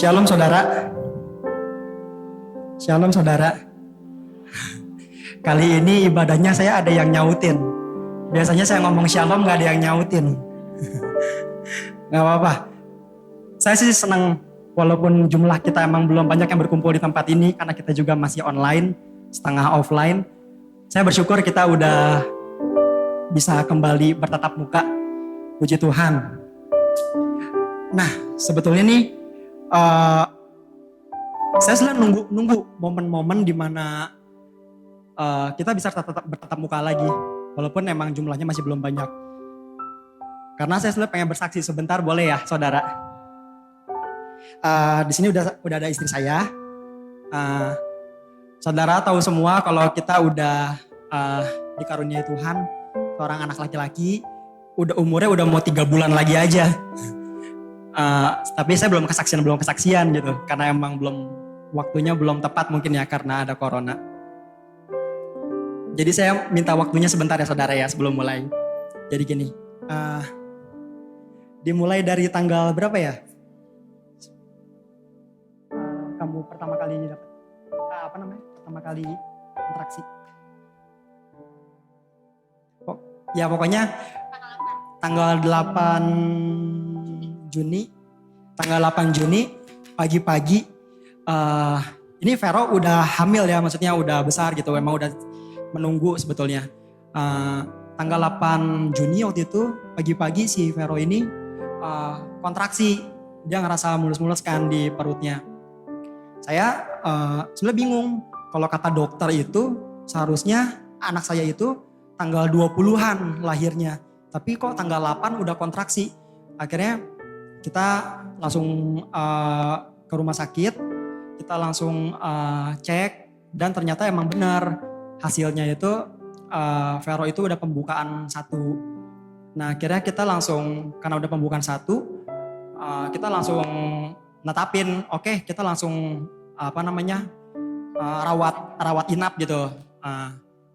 Shalom saudara. Shalom saudara. Kali ini ibadahnya saya ada yang nyautin. Biasanya saya ngomong shalom gak ada yang nyautin. Gak apa-apa. Saya sih senang walaupun jumlah kita emang belum banyak yang berkumpul di tempat ini. Karena kita juga masih online, setengah offline. Saya bersyukur kita udah bisa kembali bertatap muka. Puji Tuhan. Nah sebetulnya nih saya selalu nunggu momen-momen di mana kita bisa bertatap muka lagi, walaupun emang jumlahnya masih belum banyak. Karena saya selalu pengen bersaksi sebentar, boleh ya, saudara? Di sini udah ada istri saya. Saudara tahu semua kalau kita udah dikaruniai Tuhan seorang anak laki-laki, umurnya udah mau 3 bulan lagi aja. Tapi saya belum kesaksian gitu, karena emang waktunya belum tepat mungkin ya karena ada corona. Jadi saya minta waktunya sebentar ya saudara ya sebelum mulai. Jadi gini, dimulai dari tanggal berapa ya? Kamu pertama kali dapat pertama kali interaksi? Ya pokoknya tanggal 8 Juni, pagi-pagi, ini Vero udah hamil ya, maksudnya udah besar gitu, emang udah menunggu sebetulnya. Tanggal 8 Juni waktu itu, pagi-pagi si Vero ini kontraksi, dia ngerasa mulus-mulus kan di perutnya. Saya sebenarnya bingung, kalau kata dokter itu seharusnya anak saya itu tanggal 20-an lahirnya, tapi kok tanggal 8 udah kontraksi. Akhirnya kita langsung ke rumah sakit, kita langsung cek dan ternyata emang benar hasilnya itu Vero itu udah pembukaan 1. Nah akhirnya kita langsung, karena udah pembukaan 1, kita langsung netapin, oke, kita langsung rawat inap gitu.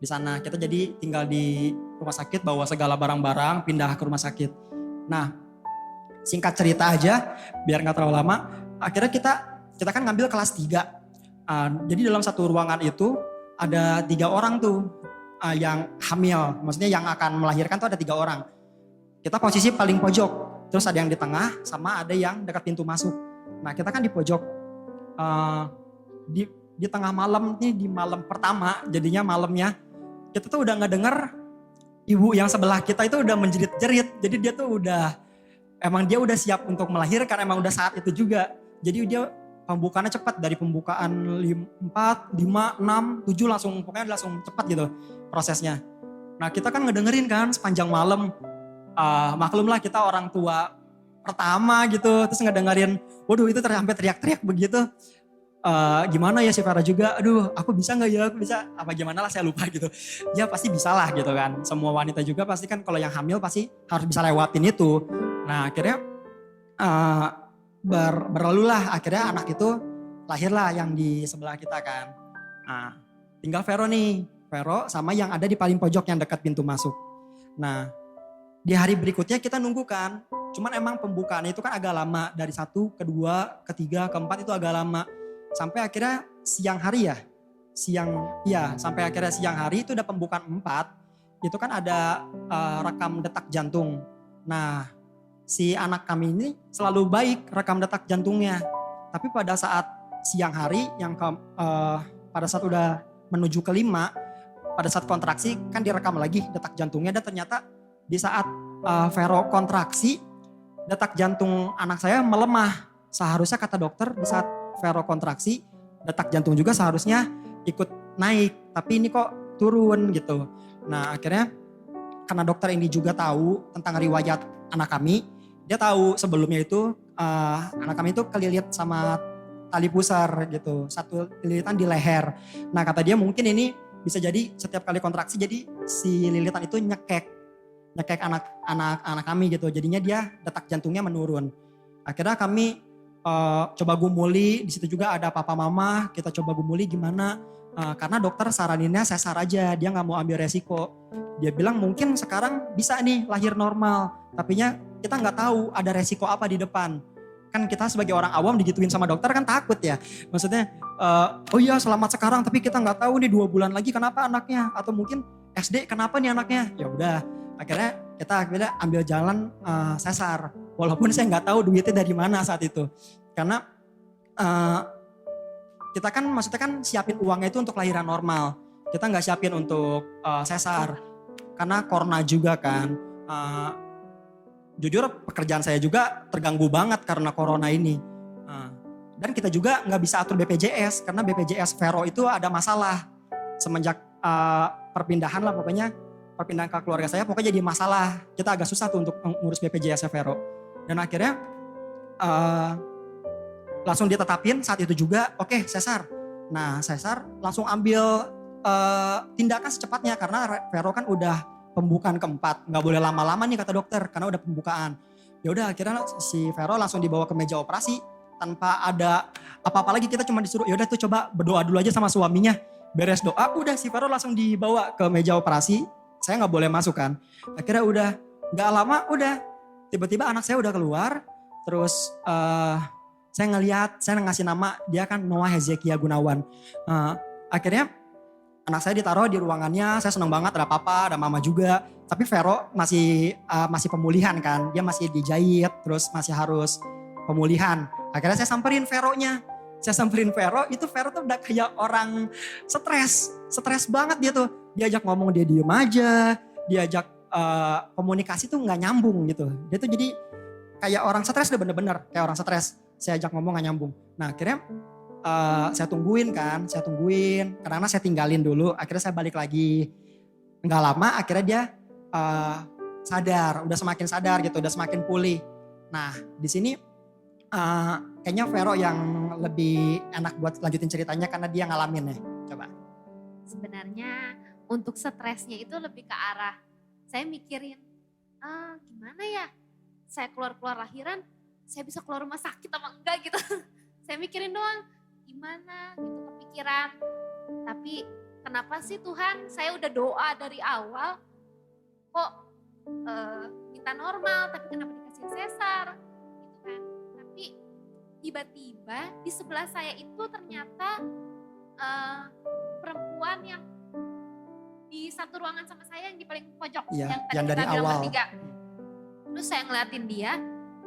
Di sana kita jadi tinggal di rumah sakit, bawa segala barang-barang, pindah ke rumah sakit. Nah, singkat cerita aja, biar nggak terlalu lama. Akhirnya kita kan ngambil kelas 3. Jadi dalam satu ruangan itu ada 3 orang tuh yang hamil. Maksudnya yang akan melahirkan tuh ada 3 orang. Kita posisi paling pojok. Terus ada yang di tengah, sama ada yang dekat pintu masuk. Nah kita kan di pojok. Di tengah malam nih, di malam pertama, jadinya malamnya kita tuh udah ngedenger ibu yang sebelah kita itu udah menjerit-jerit. Jadi dia tuh emang dia udah siap untuk melahirkan, emang udah saat itu juga. Jadi dia pembukaannya cepat, dari pembukaan 4, 5, 6, 7 langsung cepat gitu prosesnya. Nah kita kan ngedengerin kan sepanjang malam, maklumlah kita orang tua pertama gitu, terus ngedengerin, waduh itu sampai teriak-teriak begitu. Gimana ya si Farah juga, aduh aku bisa gak ya, aku bisa, apa gimana lah saya lupa gitu. Ya pasti bisa lah gitu kan, semua wanita juga pasti kan kalau yang hamil pasti harus bisa lewatin itu. Nah akhirnya berlalulah, akhirnya anak itu lahirlah yang di sebelah kita kan. Nah tinggal Vero sama yang ada di paling pojok yang dekat pintu masuk. Nah di hari berikutnya kita nunggu kan, cuman emang pembukaannya itu kan agak lama, dari 1, ke 2, ke 3, ke 4 itu agak lama. Sampai akhirnya siang hari sampai akhirnya siang hari itu udah pembukaan 4, itu kan ada rekam detak jantung. Nah si anak kami ini selalu baik rekam detak jantungnya. Tapi pada saat siang hari pada saat udah menuju ke 5, pada saat kontraksi kan direkam lagi detak jantungnya, dan ternyata di saat Vero kontraksi detak jantung anak saya melemah. Seharusnya kata dokter di saat Vero kontraksi detak jantung juga seharusnya ikut naik, tapi ini kok turun gitu. Nah akhirnya karena dokter ini juga tahu tentang riwayat anak kami, dia tahu sebelumnya itu anak kami itu kelilit sama tali pusar gitu, 1 lilitan di leher. Nah kata dia mungkin ini bisa jadi setiap kali kontraksi jadi si lilitan itu nyekek anak kami gitu, jadinya dia detak jantungnya menurun. Akhirnya kami coba gumuli, di situ juga ada papa mama, kita coba gumuli gimana, karena dokter saraninnya sesar aja, dia nggak mau ambil resiko. Dia bilang mungkin sekarang bisa nih lahir normal, tapinya kita nggak tahu ada resiko apa di depan. kan kita sebagai orang awam digituin sama dokter kan takut ya. Maksudnya, oh iya selamat sekarang tapi kita nggak tahu nih 2 bulan lagi kenapa anaknya. Atau mungkin SD kenapa nih anaknya. Ya udah akhirnya kita ambil jalan sesar. Walaupun saya nggak tahu duitnya dari mana saat itu. Karena kita kan maksudnya kan siapin uangnya itu untuk lahiran normal. Kita nggak siapin untuk sesar. Karena corona juga kan. Jujur pekerjaan saya juga terganggu banget karena corona ini. Dan kita juga nggak bisa atur BPJS karena BPJS Vero itu ada masalah. Semenjak perpindahan lah pokoknya, perpindahan ke keluarga saya pokoknya jadi masalah. Kita agak susah tuh untuk ngurus BPJS Vero. Dan akhirnya langsung ditetapin saat itu juga, oke, sesar. Nah sesar langsung ambil tindakan secepatnya karena Vero kan udah pembukaan keempat, nggak boleh lama-lama nih kata dokter karena udah pembukaan. Ya udah akhirnya si Vero langsung dibawa ke meja operasi tanpa ada apa-apa lagi, kita cuma disuruh ya udah tuh coba berdoa dulu aja sama suaminya. Beres doa udah si Vero langsung dibawa ke meja operasi. Saya nggak boleh masuk kan. Akhirnya udah nggak lama udah tiba-tiba anak saya udah keluar. Terus saya ngasih nama dia kan Noah Hezekia Gunawan. Akhirnya anak saya ditaruh di ruangannya, saya senang banget ada papa, ada mama juga. Tapi Vero masih pemulihan kan, dia masih dijahit, terus masih harus pemulihan. Akhirnya saya samperin Vero-nya. Saya samperin Vero, itu Vero tuh udah kayak orang stres banget dia tuh. Diajak ngomong dia diem aja, diajak komunikasi tuh gak nyambung gitu. Dia tuh jadi kayak orang stres deh bener-bener, kayak orang stres. Saya ajak ngomong gak nyambung. Nah akhirnya saya tungguin karena saya tinggalin dulu, akhirnya saya balik lagi. Nggak lama akhirnya dia sadar, udah semakin sadar gitu, udah semakin pulih. Nah di sini kayaknya Vero yang lebih enak buat lanjutin ceritanya karena dia ngalamin ya. Coba. Sebenarnya untuk stresnya itu lebih ke arah saya mikirin, gimana ya saya keluar lahiran, saya bisa keluar rumah sakit apa enggak gitu. Saya mikirin doang. Gimana gitu kepikiran. Tapi kenapa sih Tuhan, saya udah doa dari awal kok minta normal tapi kenapa dikasih sesar gitu kan. Tapi tiba-tiba di sebelah saya itu ternyata perempuan yang di satu ruangan sama saya yang di paling pojok ya, yang tadi dari kita bilang awal. bertiga. Terus saya ngeliatin dia,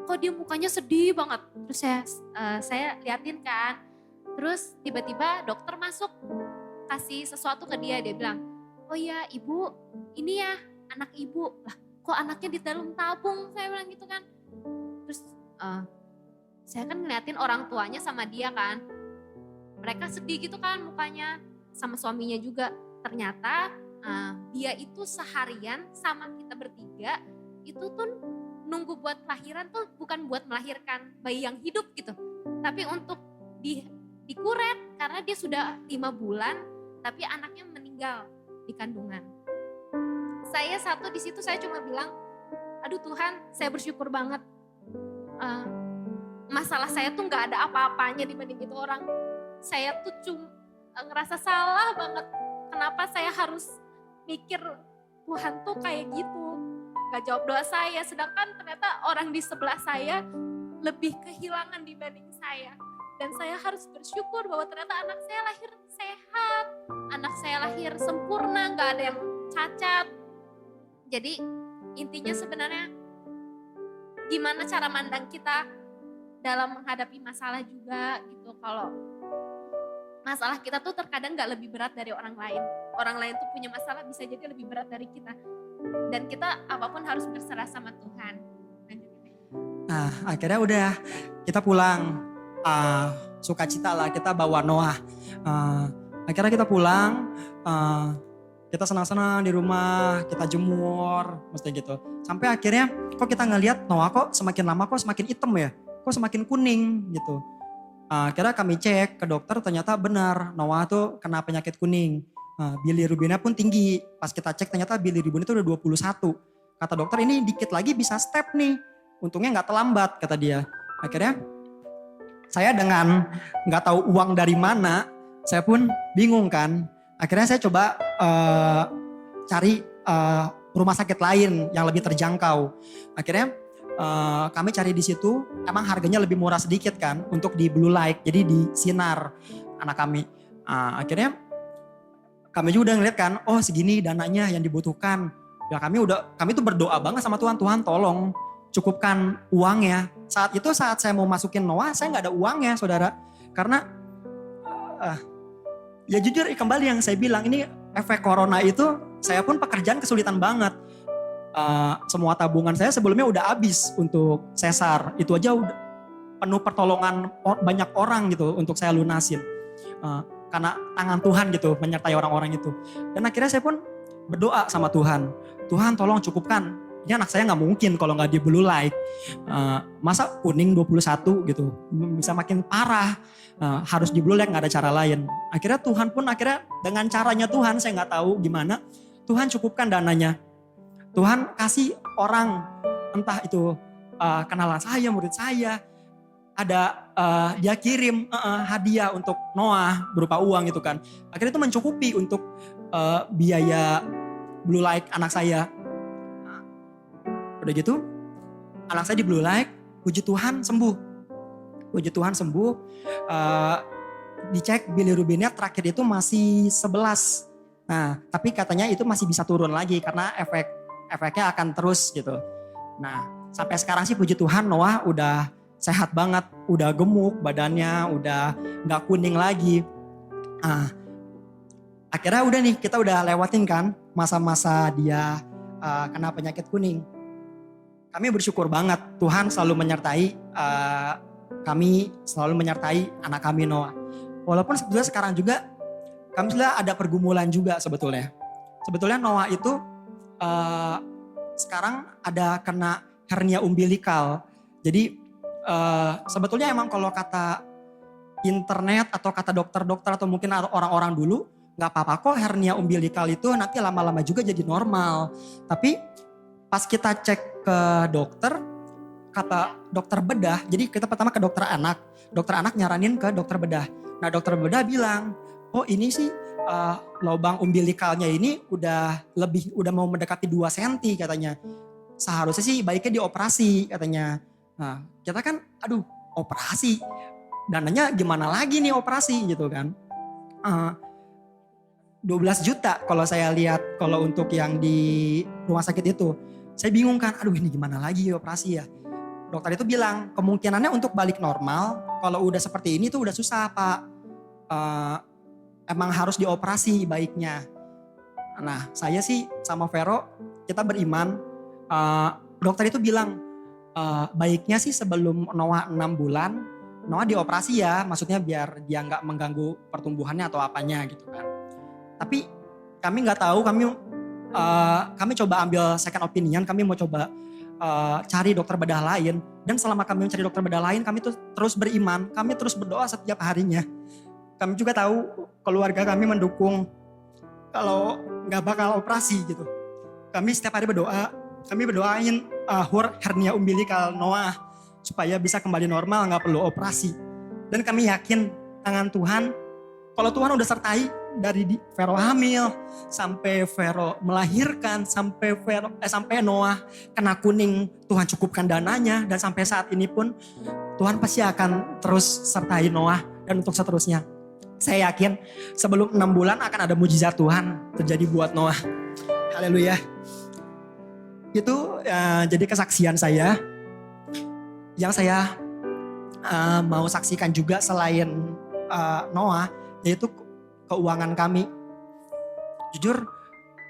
kok dia mukanya sedih banget. Terus saya liatin kan. Terus tiba-tiba dokter masuk kasih sesuatu ke dia bilang, oh ya ibu ini ya anak ibu. Lah kok anaknya di dalam tabung, saya bilang gitu kan. Terus saya kan ngeliatin orang tuanya sama dia kan. Mereka sedih gitu kan mukanya, sama suaminya juga. Ternyata dia itu seharian sama kita bertiga itu tuh nunggu buat lahiran tuh bukan buat melahirkan bayi yang hidup gitu. Tapi untuk dikuret karena dia sudah 5 bulan tapi anaknya meninggal di kandungan. Saya di situ saya cuma bilang, aduh Tuhan saya bersyukur banget. Masalah saya tuh gak ada apa-apanya dibanding itu orang. Saya tuh cuma ngerasa salah banget. Kenapa saya harus mikir Tuhan tuh kayak gitu. Gak jawab doa saya, sedangkan ternyata orang di sebelah saya lebih kehilangan dibanding saya. Dan saya harus bersyukur bahwa ternyata anak saya lahir sehat, anak saya lahir sempurna, gak ada yang cacat. Jadi intinya sebenarnya gimana cara mandang kita dalam menghadapi masalah juga gitu. Kalau masalah kita tuh terkadang gak lebih berat dari orang lain. Orang lain tuh punya masalah bisa jadi lebih berat dari kita. Dan kita apapun harus berserah sama Tuhan. Nah akhirnya udah kita pulang. Sukacita lah kita bawa Noah. Akhirnya kita pulang, kita senang-senang di rumah, kita jemur, mesti gitu. Sampai akhirnya kok kita ngelihat Noah kok semakin lama kok semakin hitam ya, kok semakin kuning gitu. Akhirnya kami cek ke dokter, ternyata benar Noah tuh kena penyakit kuning. Bilirubinnya pun tinggi. Pas kita cek ternyata bilirubin itu udah 21. Kata dokter ini dikit lagi bisa step nih. Untungnya gak terlambat kata dia. Akhirnya saya dengan gak tahu uang dari mana, saya pun bingung kan. Akhirnya saya coba cari rumah sakit lain yang lebih terjangkau. Akhirnya kami cari di situ, emang harganya lebih murah sedikit kan untuk di blue light, jadi di sinar anak kami. Akhirnya kami juga udah ngeliat kan, oh segini dananya yang dibutuhkan. Ya kami tuh berdoa banget sama Tuhan, Tuhan tolong cukupkan uangnya. Saat saya mau masukin Noah, saya nggak ada uangnya saudara. Karena ya jujur kembali yang saya bilang, ini efek corona itu saya pun pekerjaan kesulitan banget. Semua tabungan saya sebelumnya udah habis untuk sesar. Itu aja udah penuh pertolongan banyak orang gitu untuk saya lunasin. Karena tangan Tuhan gitu menyertai orang-orang itu. Dan akhirnya saya pun berdoa sama Tuhan. Tuhan tolong cukupkan. Ini anak saya gak mungkin kalau gak di blue light. Masa kuning 21 gitu. Bisa makin parah. Harus di blue light, gak ada cara lain. Akhirnya Tuhan pun dengan caranya Tuhan, saya gak tahu gimana. Tuhan cukupkan dananya. Tuhan kasih orang, entah itu kenalan saya, murid saya. Ada dia kirim hadiah untuk Noah berupa uang gitu kan. Akhirnya itu mencukupi untuk biaya blue light anak saya. Udah gitu anak saya di blue light, puji Tuhan sembuh. Puji Tuhan sembuh. Dicek bilirubinnya terakhir itu masih 11. Nah tapi katanya itu masih bisa turun lagi karena efeknya akan terus gitu. Nah sampai sekarang sih puji Tuhan Noah udah sehat banget, udah gemuk badannya, udah gak kuning lagi. Akhirnya udah nih, kita udah lewatin kan masa-masa dia kena penyakit kuning. Kami bersyukur banget, Tuhan selalu menyertai kami, selalu menyertai anak kami Noah. Walaupun sebetulnya sekarang juga kami sudah ada pergumulan juga sebetulnya. Sebetulnya Noah itu sekarang ada kena hernia umbilikal. Jadi sebetulnya emang kalau kata internet atau kata dokter-dokter atau mungkin orang-orang dulu, gak apa-apa kok hernia umbilikal itu nanti lama-lama juga jadi normal. Tapi pas kita cek ke dokter, kata dokter bedah, jadi kita pertama ke dokter anak nyaranin ke dokter bedah. Nah dokter bedah bilang, oh ini sih lubang umbilikalnya ini udah mau mendekati 2 cm katanya. Seharusnya sih baiknya dioperasi katanya. Nah kita kan aduh operasi, dananya gimana lagi nih operasi gitu kan. 12 juta kalau saya lihat kalau untuk yang di rumah sakit itu. Saya bingung kan, aduh ini gimana lagi operasi ya. Dokter itu bilang kemungkinannya untuk balik normal kalau udah seperti ini tuh udah susah Pak. Emang harus dioperasi baiknya. Nah saya sih sama Vero kita beriman. Dokter itu bilang baiknya sih sebelum Noah 6 bulan Noah dioperasi ya. Maksudnya biar dia gak mengganggu pertumbuhannya atau apanya gitu kan. Tapi kami gak tahu, kami coba ambil second opinion, kami mau coba cari dokter bedah lain. Dan selama kami mencari dokter bedah lain, kami tuh terus beriman, kami terus berdoa setiap harinya. Kami juga tahu keluarga kami mendukung kalau gak bakal operasi gitu. Kami setiap hari berdoa, kami berdoain hernia umbilikal Noah supaya bisa kembali normal, gak perlu operasi. Dan kami yakin tangan Tuhan, kalau Tuhan udah sertai, dari Vero hamil sampai Vero melahirkan sampai Noah kena kuning, Tuhan cukupkan dananya dan sampai saat ini pun Tuhan pasti akan terus sertai Noah dan untuk seterusnya. Saya yakin sebelum 6 bulan akan ada mujizat Tuhan terjadi buat Noah. Haleluya. Itu jadi kesaksian saya yang saya mau saksikan juga selain Noah, yaitu keuangan kami. Jujur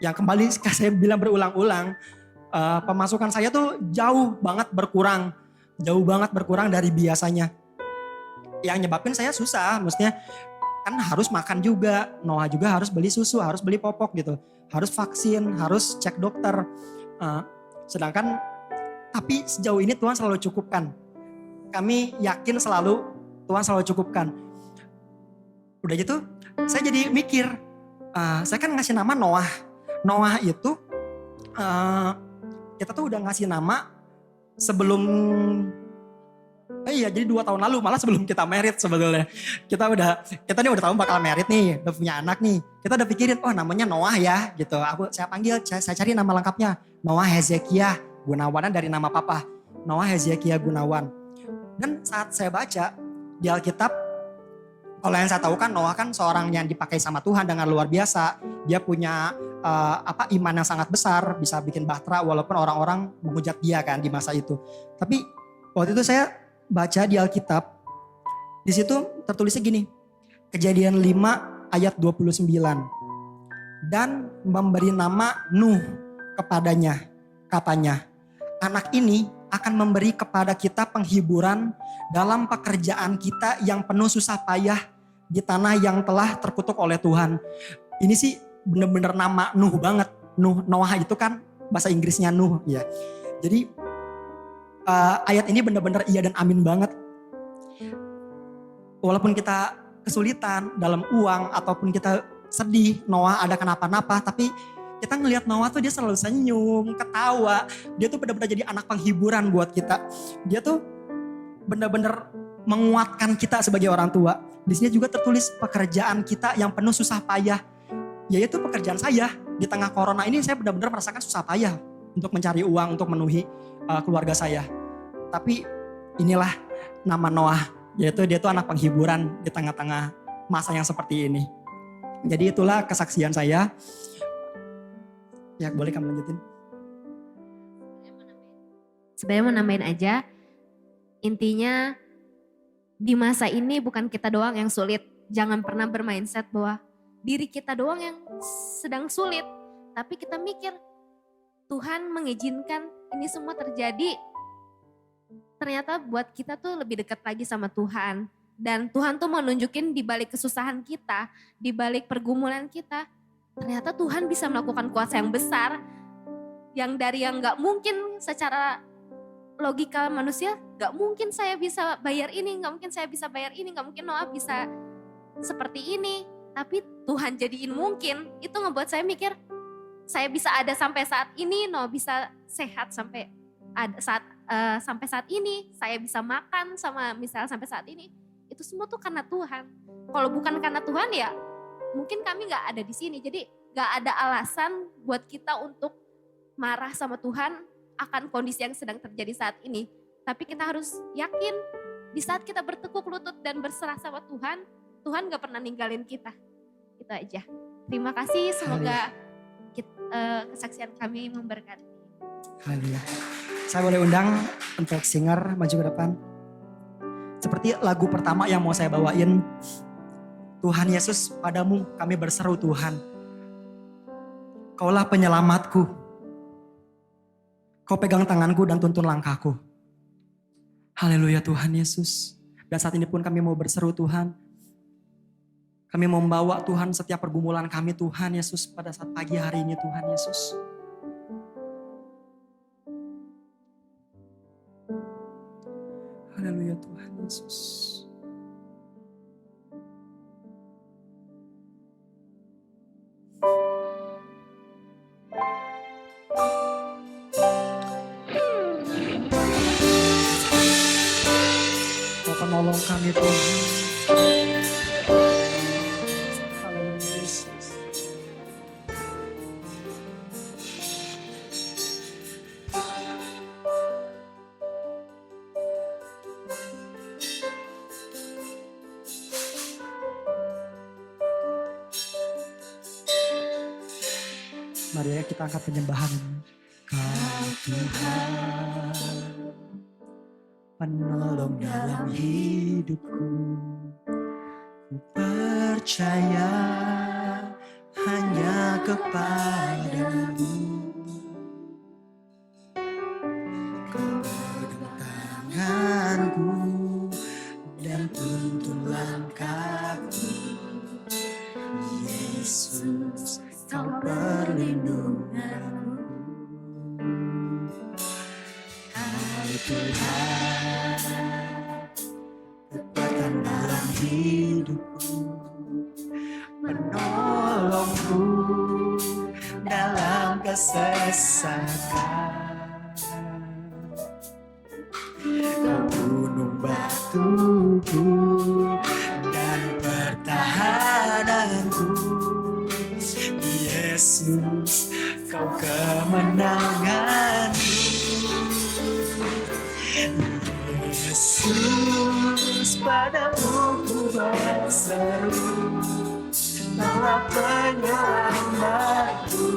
yang kembali saya bilang berulang-ulang, pemasukan saya tuh jauh banget berkurang dari biasanya. Yang nyebabin saya susah, maksudnya kan harus makan juga, Noah juga harus beli susu, harus beli popok gitu, harus vaksin, harus cek dokter. Sedangkan tapi sejauh ini Tuhan selalu cukupkan. Kami yakin selalu Tuhan selalu cukupkan. Udah gitu saya jadi mikir, saya kan ngasih nama Noah. Noah itu kita tuh udah ngasih nama sebelum, jadi 2 tahun lalu, malah sebelum kita married sebetulnya. Kita nih udah tahu bakal married nih, udah punya anak nih. Kita udah pikirin, oh namanya Noah ya gitu. Saya cari nama lengkapnya, Noah Hezekiah Gunawan dari nama papa. Noah Hezekiah Gunawan. Dan saat saya baca di Alkitab, kalau yang saya tahu kan Noah kan seorang yang dipakai sama Tuhan dengan luar biasa. Dia punya iman yang sangat besar, bisa bikin bahtera walaupun orang-orang menghujat dia kan di masa itu. Tapi waktu itu saya baca di Alkitab, di situ tertulisnya gini, Kejadian 5 ayat 29. Dan memberi nama Nuh kepadanya, katanya, anak ini akan memberi kepada kita penghiburan dalam pekerjaan kita yang penuh susah payah di tanah yang telah terkutuk oleh Tuhan. Ini sih bener-bener nama Nuh banget. Noah itu kan bahasa Inggrisnya Nuh ya. Jadi ayat ini bener-bener iya dan amin banget. Walaupun kita kesulitan dalam uang ataupun kita sedih, Noah ada kenapa-napa, tapi kita ngelihat Noah tuh dia selalu senyum, ketawa. Dia tuh benar-benar jadi anak penghiburan buat kita. Dia tuh benar-benar menguatkan kita sebagai orang tua. Di sini juga tertulis pekerjaan kita yang penuh susah payah. Yaitu pekerjaan saya. Di tengah corona ini saya benar-benar merasakan susah payah untuk mencari uang, untuk memenuhi keluarga saya. Tapi inilah nama Noah. Yaitu dia tuh anak penghiburan di tengah-tengah masa yang seperti ini. Jadi itulah kesaksian saya. Ya boleh kamu lanjutin. Sebenarnya mau nambahin aja, intinya di masa ini bukan kita doang yang sulit. Jangan pernah bermindset bahwa diri kita doang yang sedang sulit. Tapi kita mikir, Tuhan mengizinkan ini semua terjadi. Ternyata buat kita tuh lebih dekat lagi sama Tuhan. Dan Tuhan tuh mau nunjukin di balik kesusahan kita, di balik pergumulan kita, ternyata Tuhan bisa melakukan kuasa yang besar. Yang dari yang gak mungkin secara logika manusia, gak mungkin saya bisa bayar ini, gak mungkin saya bisa bayar ini, gak mungkin Noah bisa seperti ini. Tapi Tuhan jadiin mungkin, itu ngebuat saya mikir, saya bisa ada sampai saat ini, Noah bisa sehat sampai sampai saat ini, saya bisa makan sama misalnya sampai saat ini. Itu semua tuh karena Tuhan. Kalau bukan karena Tuhan ya mungkin kami gak ada di sini. Jadi gak ada alasan buat kita untuk marah sama Tuhan akan kondisi yang sedang terjadi saat ini. Tapi kita harus yakin di saat kita bertekuk lutut dan berserah sama Tuhan, Tuhan gak pernah ninggalin kita. Itu aja. Terima kasih, semoga kesaksian kami memberkati. Haleluya. Saya boleh undang untuk singer maju ke depan. Seperti lagu pertama yang mau saya bawain, Tuhan Yesus, padamu kami berseru Tuhan. Kaulah penyelamatku. Kau pegang tanganku dan tuntun langkahku. Haleluya Tuhan Yesus. Dan saat ini pun kami mau berseru Tuhan. Kami mau membawa Tuhan setiap pergumulan kami Tuhan Yesus pada saat pagi hari ini Tuhan Yesus. Haleluya Tuhan Yesus. Kau penolong kami Tuhan. Haleluya Yesus. Mari ya kita angkat penyembahan ini. Kau Tuhan, penolong dalam hidupku. Ku percaya hanya kepadamu. Kau pegang tanganku dan tuntun langkahku. Yesus, Kau perlindunganku. Kau Tuhan, kekuatan dalam hidupku, menolongku dalam kesesakan. Kau gunung batuku dan pertahananku. Yesus, Kau kemenanganku. Yesus, padamu ku berseru, Kaulah penyelamatku.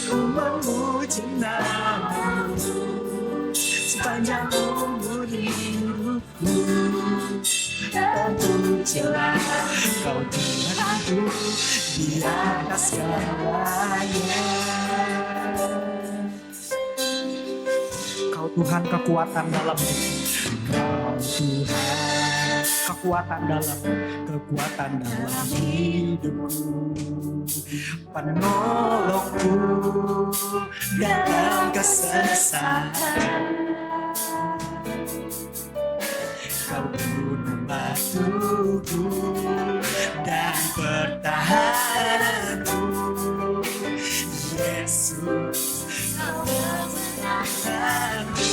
Ku memuji namamu sepanjang umur hidupku. Terpujilah Kau Tuhanku di atas segalanya. Kau Tuhan kekuatan dalam hidup. Kau Tuhan kekuatan dalam hidupku. Penolongku dalam kesesakan. Kau gunung batuku dan pertahananku. Yesus, Kau kemenanganku.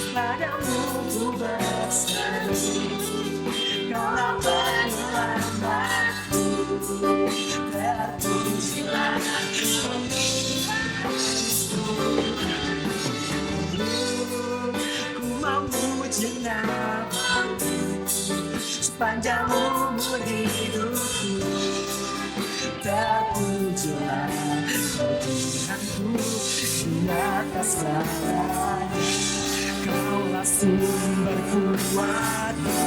Padamu ku berseru, Kaulah penyelamatku. Terpujilah ku memuji namamu sepanjang umur hidupku. Terpujilah Kau Tuhanku di atas segalanya. Kaulah sumber kuatku,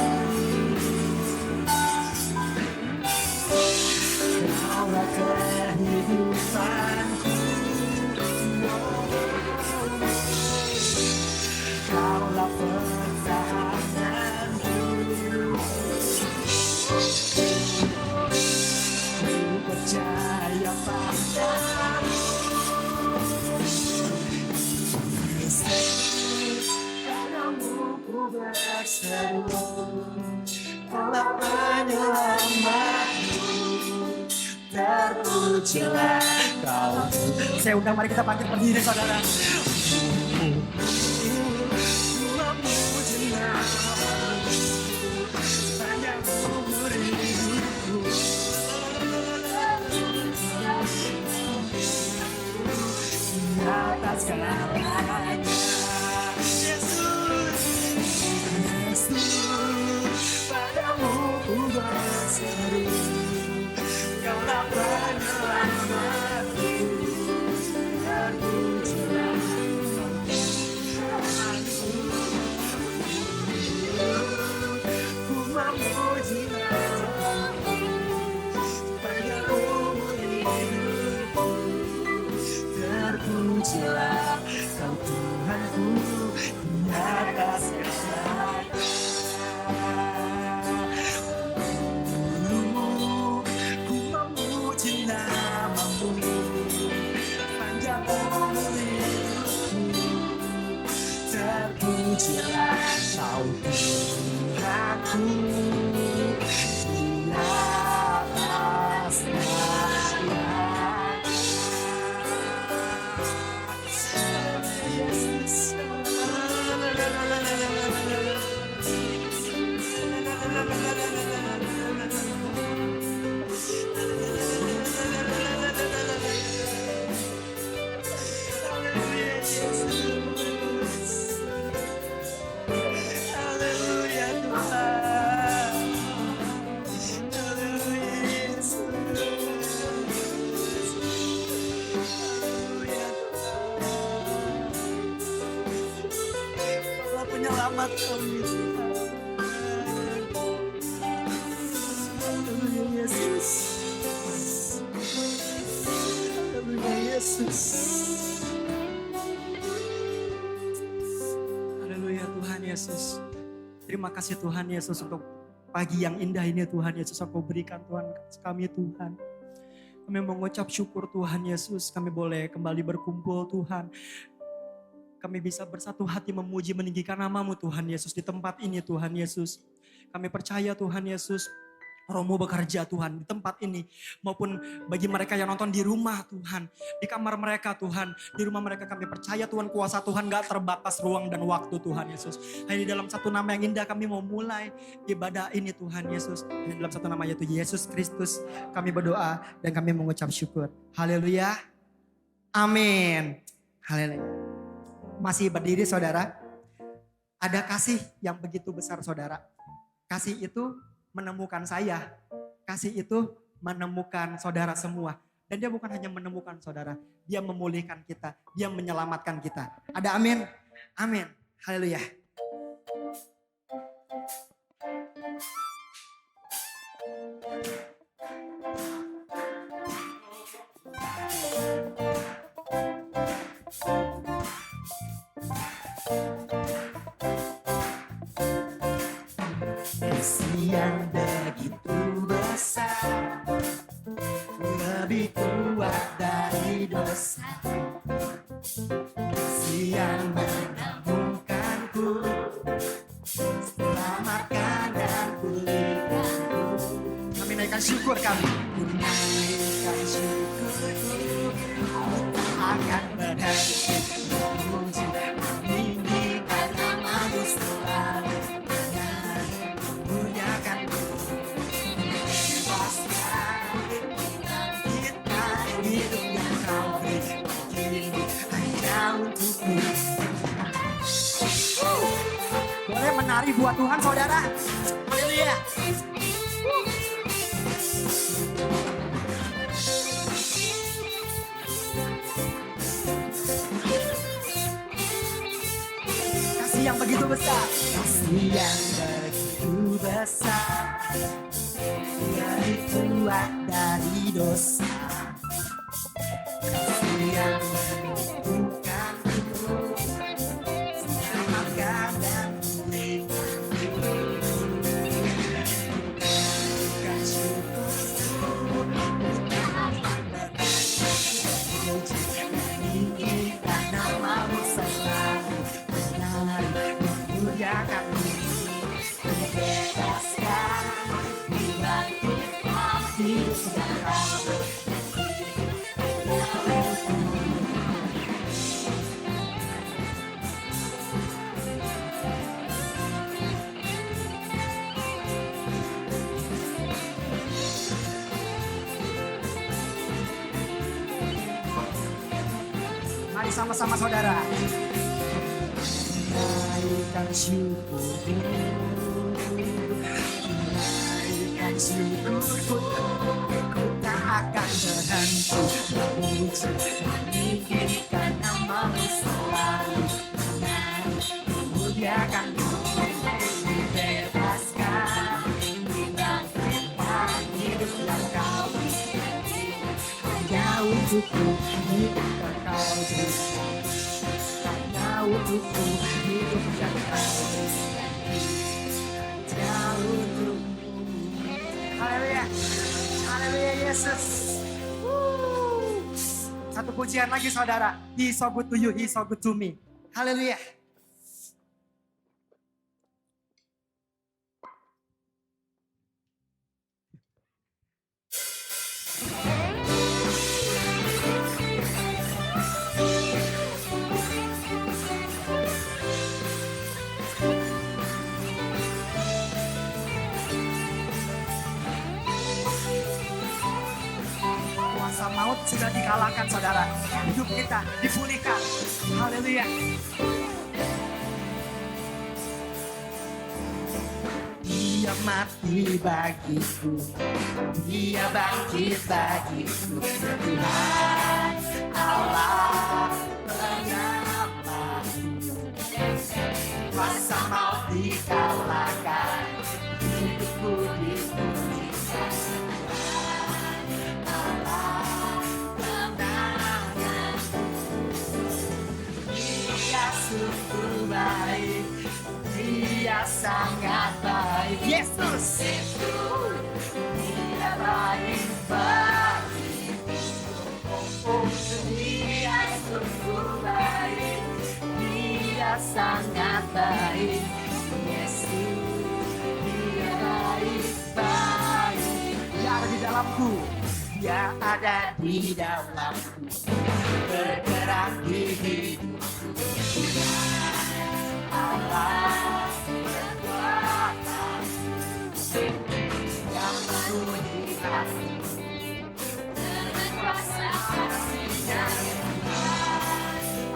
Kaulah kehidupanku, Kaulah pertahananku. Ku percaya padamu, padamu ku berseru, Kaulah penyelamatku. Terpujilah Kau. Saya undang, mari kita bangkit berdiri saudara. Ku memuji namamu sepanjang umur hidupku. Di atas segalanya. Yesus, Yesus, padamu ku berseru, Kaulah penyelamatku. Terpujilah ku memuji namamu sepanjang umur hidupku. Terpujilah Kau Tuhanku di atas segalanya. Ku memuji namamu sepanjang umur hidupku. Terpujilah Kau Tuhanku di atas segalanya. Yesus. Haleluya Tuhan. Haleluya Yesus. Haleluya Tuhan. Kaulah penyelamat kami Tuhan. Haleluya Yesus. Haleluya Yesus. Haleluya Tuhan Yesus. Terima kasih Tuhan Yesus untuk pagi yang indah ini Tuhan Yesus Engkau berikan Tuhan kami Tuhan. Kami mengucap syukur Tuhan Yesus, kami boleh kembali berkumpul Tuhan. Kami bisa bersatu hati memuji meninggikan namamu Tuhan Yesus di tempat ini Tuhan Yesus. Kami percaya Tuhan Yesus Rohmu bekerja Tuhan di tempat ini. Maupun bagi mereka yang nonton di rumah Tuhan. Di kamar mereka Tuhan. Di rumah mereka kami percaya Tuhan, kuasa Tuhan gak terbatas ruang dan waktu Tuhan Yesus. Hanya di dalam satu nama yang indah kami mau mulai ibadah ini Tuhan Yesus. Hanya dalam satu nama yaitu Yesus Kristus kami berdoa dan kami mengucap syukur. Haleluya. Amin. Haleluya. Masih berdiri saudara. Ada kasih yang begitu besar saudara. Kasih itu menemukan saya. Kasih itu menemukan saudara semua. Dan dia bukan hanya menemukan saudara. Dia memulihkan kita. Dia menyelamatkan kita. Ada amin? Amin. Haleluya. Yang begitu besar, lebih kuat dari dosa, yang menemukanku, selamatkan dan pulihkanku. Kami naikkan syukur kami. Naikkan syukurku, akan berhenti memuji, meninggikan namamu selalu. Boleh menari buat Tuhan saudara. Haleluya. Kasih yang begitu besar. Kasih yang begitu besar, lebih kuat dari dosa. Kasih yang mari sama-sama saudara. Naikkan syukurku, naikkan syukurku, ku tak akan berhenti memuji, meninggikan namamu selalu. Memuliakanmu, dibebaskan, dibangkitkan hidup yang kau beri. Hanya untukku hidup kau beri. Hanya untukku hidup yang kau beri. Hanya untukmu. Haleluya. Haleluya Yesus. Satu pujian lagi saudara. He so good to you, he so good to me. Haleluya. Kuasa maut sudah dikalahkan saudara. Hidup kita dipulihkan. Haleluya. Dia mati bagiku, dia bangkit bagiku. Tuhan Allah penyelamatku. Kuasa maut dikalahkan, hidupku dipulihkan. Sungguh baik, dia sangat baik. Yesus, dia baik bagiku. Dia sungguh baik, dia sangat baik. Yesus, dia baik bagiku. di dalamku, bergerak di hidupku. Allah berkuasa yang memenuhi hati dengan kuasa kasih-Nya.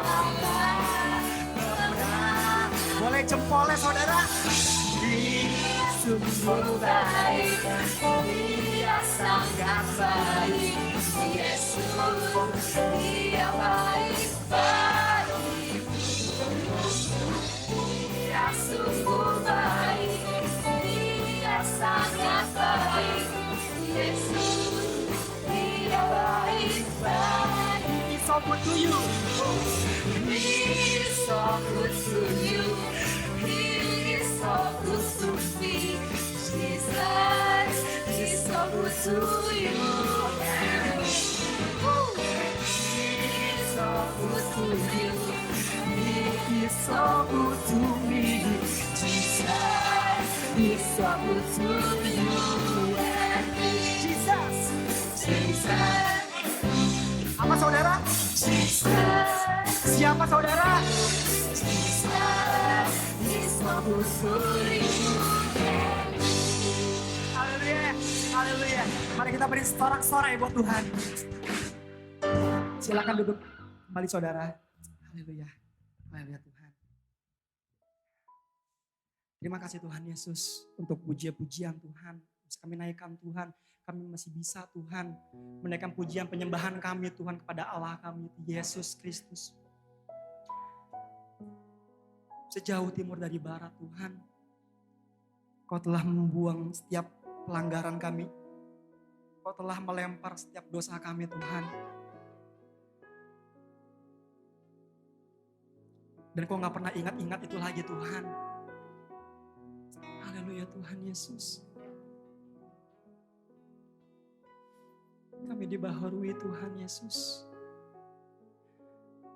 Allah benar. Boleh jempolnya saudara. Dia sungguh baik, Dia sangat baik. Yesus, Dia baik bagiku. Dia sungguh baik, Dia sangat baik. Yesus, Dia baik bagiku. He's so good to you. He's so good to you. He's so good to me. Jesus, He's so good to you. He's so good to you. He's so good to me. Jesus, He's so good to you. Jesus, Jesus. Apa saudara? Jesus. Siapa saudara? Jesus, He's so good to you. Haleluya, haleluya. Mari kita beri sorak-sorai buat Tuhan. Silakan duduk kembali saudara. Haleluya, haleluya Tuhan. Terima kasih Tuhan Yesus untuk puji-pujian Tuhan. Bisa kami naikkan Tuhan. Kami masih bisa Tuhan menaikkan pujian penyembahan kami Tuhan kepada Allah kami Yesus Kristus. Sejauh timur dari barat Tuhan, Kau telah membuang setiap pelanggaran kami. Kau telah melempar setiap dosa kami Tuhan. Dan Kau gak pernah ingat-ingat itu lagi Tuhan. Haleluya Tuhan Yesus. Kami dibaharui Tuhan Yesus.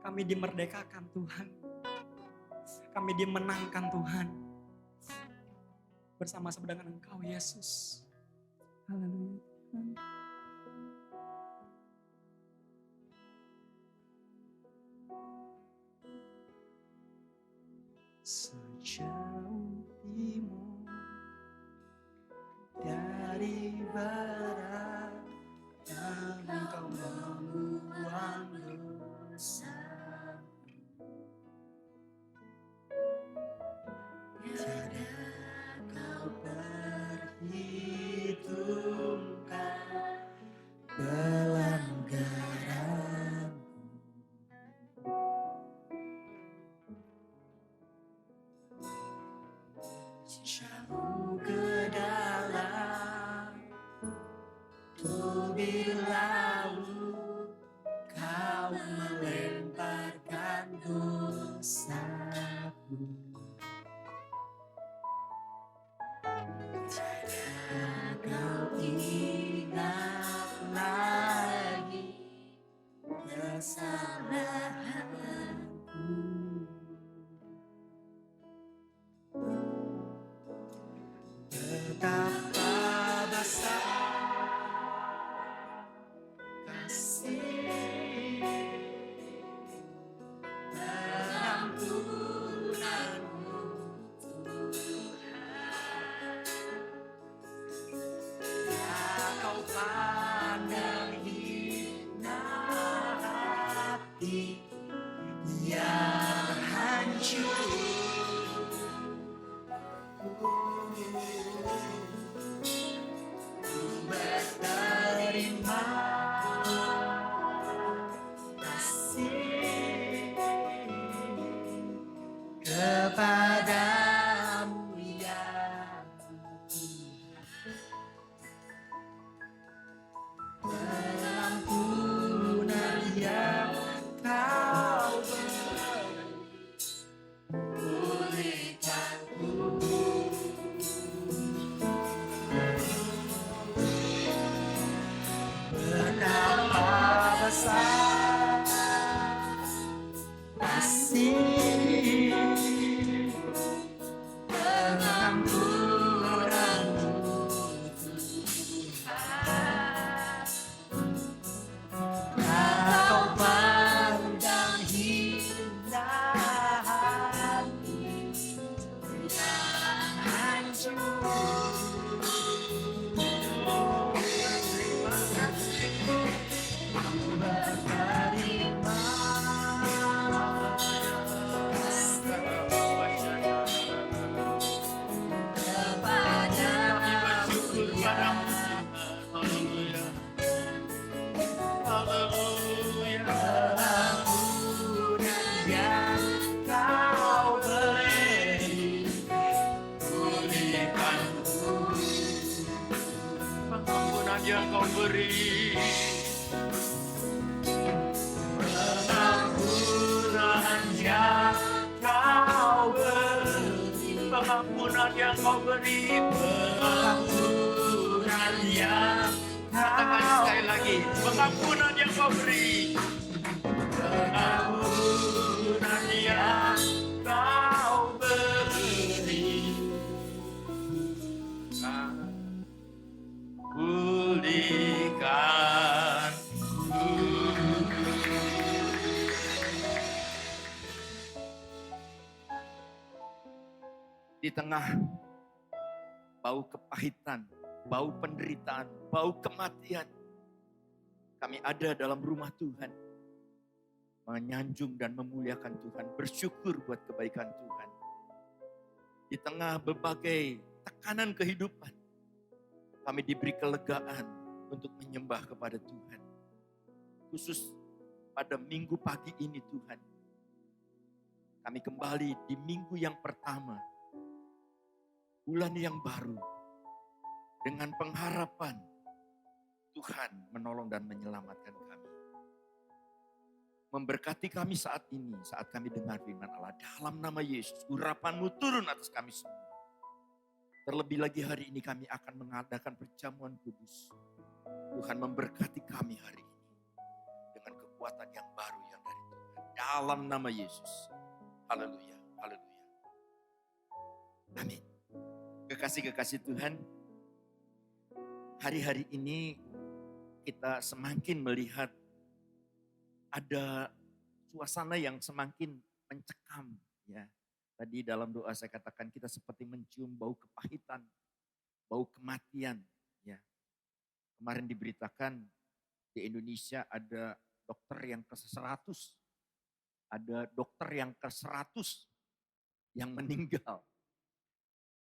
Kami dimerdekakan Tuhan. Kami dimenangkan Tuhan. Bersama-sama dengan Engkau Yesus. Haleluya Tuhan. Sejauh timur dari barat, Engkau membuang dosa. Tiada Kau perhitungkan pelanggaran. Jauh ke dalam tubir laut, Kau melemparkan dosaku. Tiada Kau ingat lagi kesalahanku. Betapa besar kasih pengampunanmu Tuhan. Ya Kau pandang hina hati yang hancur. Berterima kasih kepadamu ya Tuhan. Pengampunan yang Kau kau beri, pengampunan yang kau beri, pengampunan yang kau beri, pengampunan yang katakan sekali lagi, pengampunan yang kau beri, pengampunan yang kau beri, pulihkan. Di tengah bau kepahitan, bau penderitaan, bau kematian, kami ada dalam rumah Tuhan, menyanjung dan memuliakan Tuhan, bersyukur buat kebaikan Tuhan. Di tengah berbagai tekanan kehidupan, kami diberi kelegaan untuk menyembah kepada Tuhan. Khusus pada minggu pagi ini Tuhan, kami kembali di minggu yang pertama, bulan yang baru, dengan pengharapan Tuhan menolong dan menyelamatkan kami. Memberkati kami saat ini, saat kami dengar firman Allah. Dalam nama Yesus, urapan-Mu turun atas kami semua. Terlebih lagi hari ini kami akan mengadakan perjamuan kudus. Tuhan memberkati kami hari ini dengan kekuatan yang baru yang dari Tuhan. Dalam nama Yesus. Haleluya, haleluya. Amin. Kekasih-kekasih Tuhan, hari-hari ini kita semakin melihat ada suasana yang semakin mencekam. Ya. Tadi dalam doa saya katakan kita seperti mencium bau kepahitan, bau kematian. Ya. Kemarin diberitakan di Indonesia ada dokter yang ke-100, ada dokter yang ke-100 yang meninggal.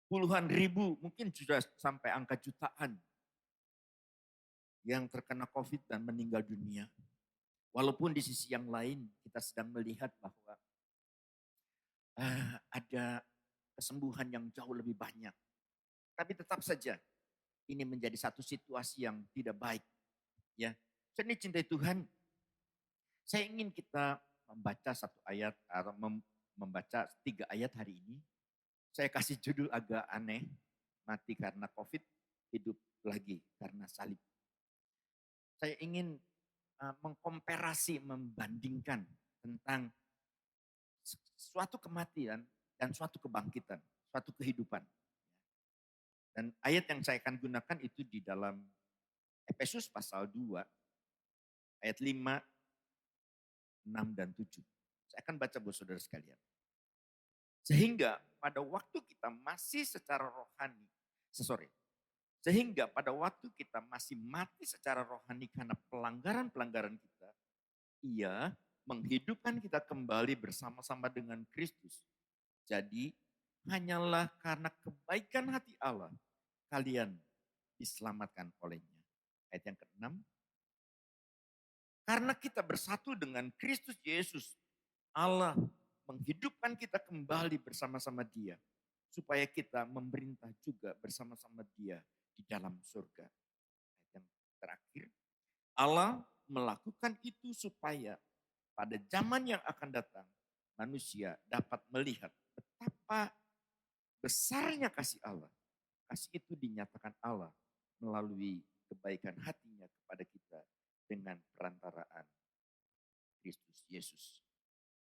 Puluhan ribu, mungkin sudah sampai angka jutaan yang terkena COVID dan meninggal dunia. Walaupun di sisi yang lain kita sedang melihat bahwa ada kesembuhan yang jauh lebih banyak. Tapi tetap saja ini menjadi satu situasi yang tidak baik. Ya, saya cintai Tuhan. Saya ingin kita membaca satu ayat atau membaca 3 ayat hari ini. Saya kasih judul agak aneh, mati karena COVID, hidup lagi karena salib. Saya ingin mengkomparasi, membandingkan tentang suatu kematian dan suatu kebangkitan, suatu kehidupan. Dan ayat yang saya akan gunakan itu di dalam Efesus pasal 2, ayat 5, 6, dan 7. Saya akan baca buat saudara sekalian. Sehingga pada waktu kita masih secara rohani, sehingga pada waktu kita masih mati secara rohani karena pelanggaran-pelanggaran kita, Ia menghidupkan kita kembali bersama-sama dengan Kristus. Jadi hanyalah karena kebaikan hati Allah, kalian diselamatkan olehnya. Ayat yang ke-6. Karena kita bersatu dengan Kristus Yesus, Allah menghidupkan kita kembali bersama-sama Dia, supaya kita memerintah juga bersama-sama Dia di dalam surga. Ayat yang terakhir, Allah melakukan itu supaya pada zaman yang akan datang manusia dapat melihat betapa besarnya kasih Allah. Kasih itu dinyatakan Allah melalui kebaikan hatinya kepada kita dengan perantaraan Kristus Yesus.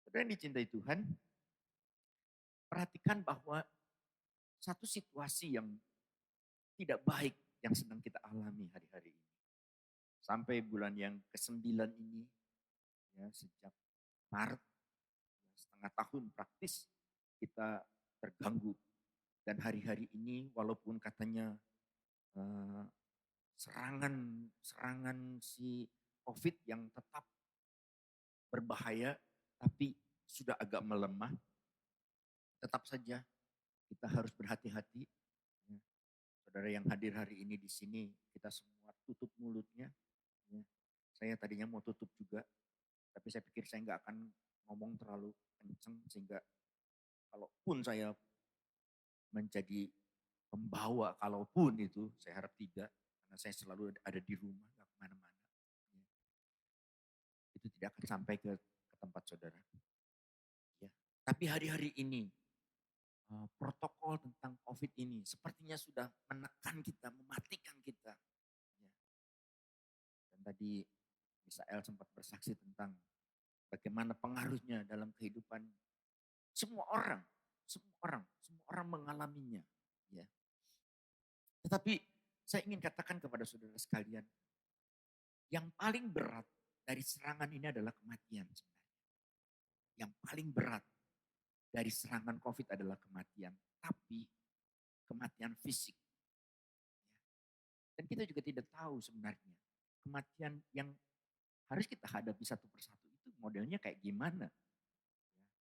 Saudara yang dicintai Tuhan, perhatikan bahwa satu situasi yang tidak baik yang sedang kita alami hari-hari ini. Sampai bulan yang ke-9 ini, ya, sejak Maret, setengah tahun praktis kita terganggu. Dan hari-hari ini walaupun katanya serangan si COVID yang tetap berbahaya, tapi sudah agak melemah, tetap saja kita harus berhati-hati. Saudara yang hadir hari ini di sini, kita semua tutup mulutnya. Saya tadinya mau tutup juga, tapi saya pikir saya nggak akan ngomong terlalu kencang, sehingga kalaupun saya menjadi pembawa, kalaupun itu, saya harap tidak, karena saya selalu ada di rumah, nggak kemana-mana. Ya. Itu tidak akan sampai ke tempat saudara. Ya. Tapi hari-hari ini protokol tentang COVID ini sepertinya sudah menekan kita, mematikan kita. Ya. Dan tadi Misael sempat bersaksi tentang bagaimana pengaruhnya dalam kehidupan semua orang, semua orang mengalaminya. Ya. Tetapi saya ingin katakan kepada saudara sekalian, yang paling berat dari serangan ini adalah kematian sebenarnya. Yang paling berat dari serangan COVID adalah kematian, tapi kematian fisik. Dan kita juga tidak tahu sebenarnya kematian yang harus kita hadapi satu persatu itu modelnya kayak gimana.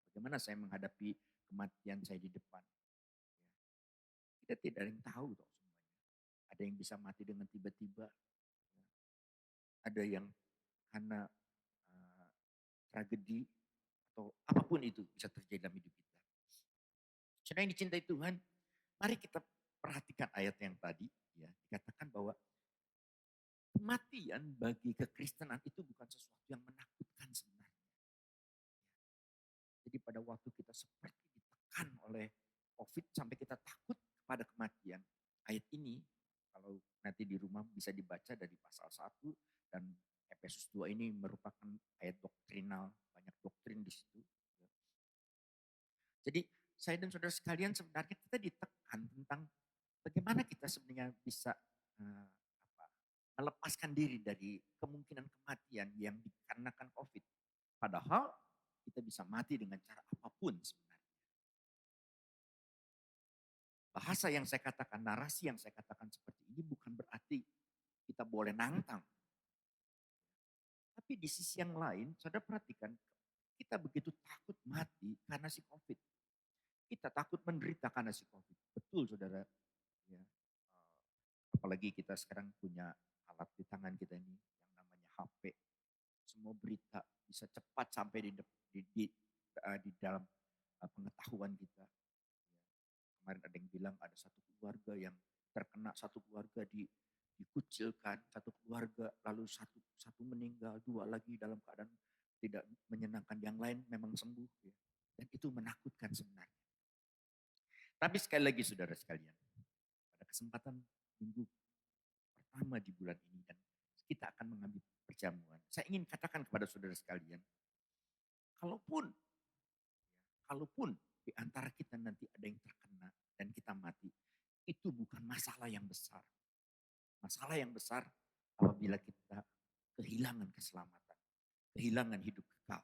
Bagaimana saya menghadapi kematian saya di depan. Kita tidak ada yang tahu toh semuanya. Ada yang bisa mati dengan tiba-tiba. Ada yang karena tragedi atau apapun itu bisa terjadi dalam hidup kita. Saudara yang dicintai Tuhan, mari kita perhatikan ayat yang tadi. Ya, dikatakan bahwa kematian bagi kekristenan itu bukan sesuatu yang menakutkan sebenarnya. Jadi pada waktu kita seperti ditekan oleh COVID sampai kita takut kepada kematian. Ayat ini kalau nanti di rumah bisa dibaca dari pasal 1 dan Efesus 2 ini merupakan ayat doktrinal, banyak doktrin di situ. Jadi saya dan saudara sekalian sebenarnya kita ditekan tentang bagaimana kita sebenarnya bisa melepaskan diri dari kemungkinan kematian yang dikarenakan COVID. Padahal kita bisa mati dengan cara apapun sebenarnya. Bahasa yang saya katakan, narasi yang saya katakan seperti ini bukan berarti kita boleh nantang. Tapi di sisi yang lain, saudara perhatikan, kita begitu takut mati karena si COVID. Kita takut menderita karena si COVID. Betul saudara. Ya. Apalagi kita sekarang punya alat di tangan kita ini yang namanya HP. Semua berita bisa cepat sampai di dalam pengetahuan kita. Kemarin ada yang bilang ada satu keluarga yang terkena, satu keluarga dikucilkan, satu keluarga lalu satu meninggal, dua lagi dalam keadaan tidak menyenangkan, yang lain memang sembuh. Ya. Dan itu menakutkan sebenarnya. Tapi sekali lagi saudara sekalian, pada kesempatan minggu pertama di bulan ini dan kita akan mengambil perjamuan. Saya ingin katakan kepada saudara sekalian, kalaupun di antara kita nanti ada yang terkena dan kita mati, itu bukan masalah yang besar. Masalah yang besar apabila kita kehilangan keselamatan, kehilangan hidup kekal.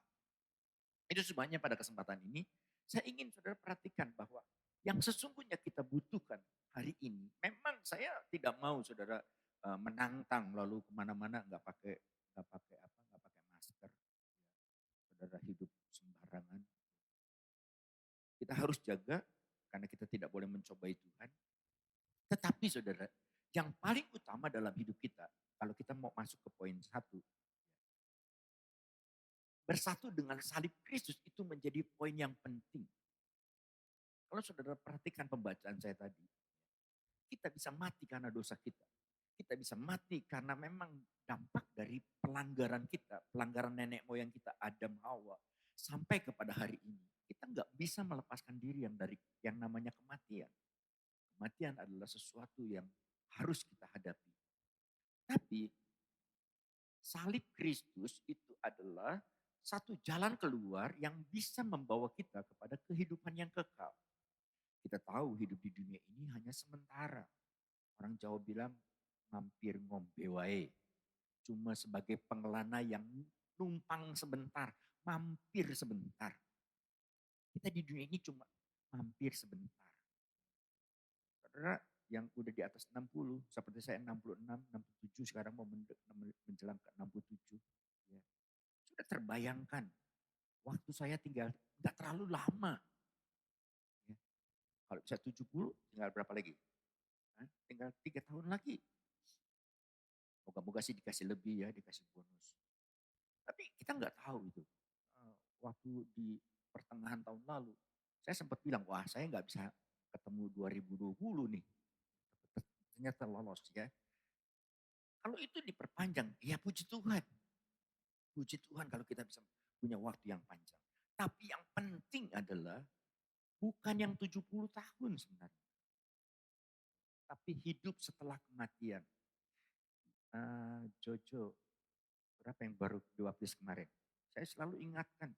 Itu sebabnya pada kesempatan ini, saya ingin saudara perhatikan bahwa yang sesungguhnya kita butuhkan hari ini, memang saya tidak mau saudara menantang lalu kemana-mana nggak pakai masker, saudara hidup sembarangan. Kita harus jaga karena kita tidak boleh mencobai Tuhan. Tetapi saudara, yang paling utama dalam hidup kita, kalau kita mau masuk ke poin 1, bersatu dengan salib Kristus itu menjadi poin yang penting. Kalau saudara perhatikan pembacaan saya tadi, kita bisa mati karena dosa kita. Kita bisa mati karena memang dampak dari pelanggaran kita, pelanggaran nenek moyang kita Adam Hawa sampai kepada hari ini. Kita nggak bisa melepaskan diri yang namanya kematian. Kematian adalah sesuatu yang harus kita hadapi. Tapi salib Kristus itu adalah satu jalan keluar yang bisa membawa kita kepada kehidupan yang kekal. Kita tahu hidup di dunia ini hanya sementara. Orang Jawa bilang mampir ngombe wae. Cuma sebagai pengelana yang numpang sebentar, mampir sebentar. Kita di dunia ini cuma mampir sebentar. Saudara yang udah di atas 60, seperti saya 66, 67, sekarang mau menjelang ke 67. Ya. Sudah terbayangkan, waktu saya tinggal nggak terlalu lama. Ya. Kalau bisa 70, tinggal berapa lagi? Tinggal 3 tahun lagi. Moga-moga sih dikasih lebih ya, dikasih bonus. Tapi kita nggak tahu itu. Waktu di pertengahan tahun lalu, saya sempat bilang, wah saya nggak bisa ketemu 2020 nih. Ternyata lolos ya. Kalau itu diperpanjang, ya puji Tuhan. Puji Tuhan kalau kita bisa punya waktu yang panjang. Tapi yang penting adalah bukan yang 70 tahun sebenarnya. Tapi hidup setelah kematian. Jojo, berapa yang baru dibaptis kemarin? Saya selalu ingatkan,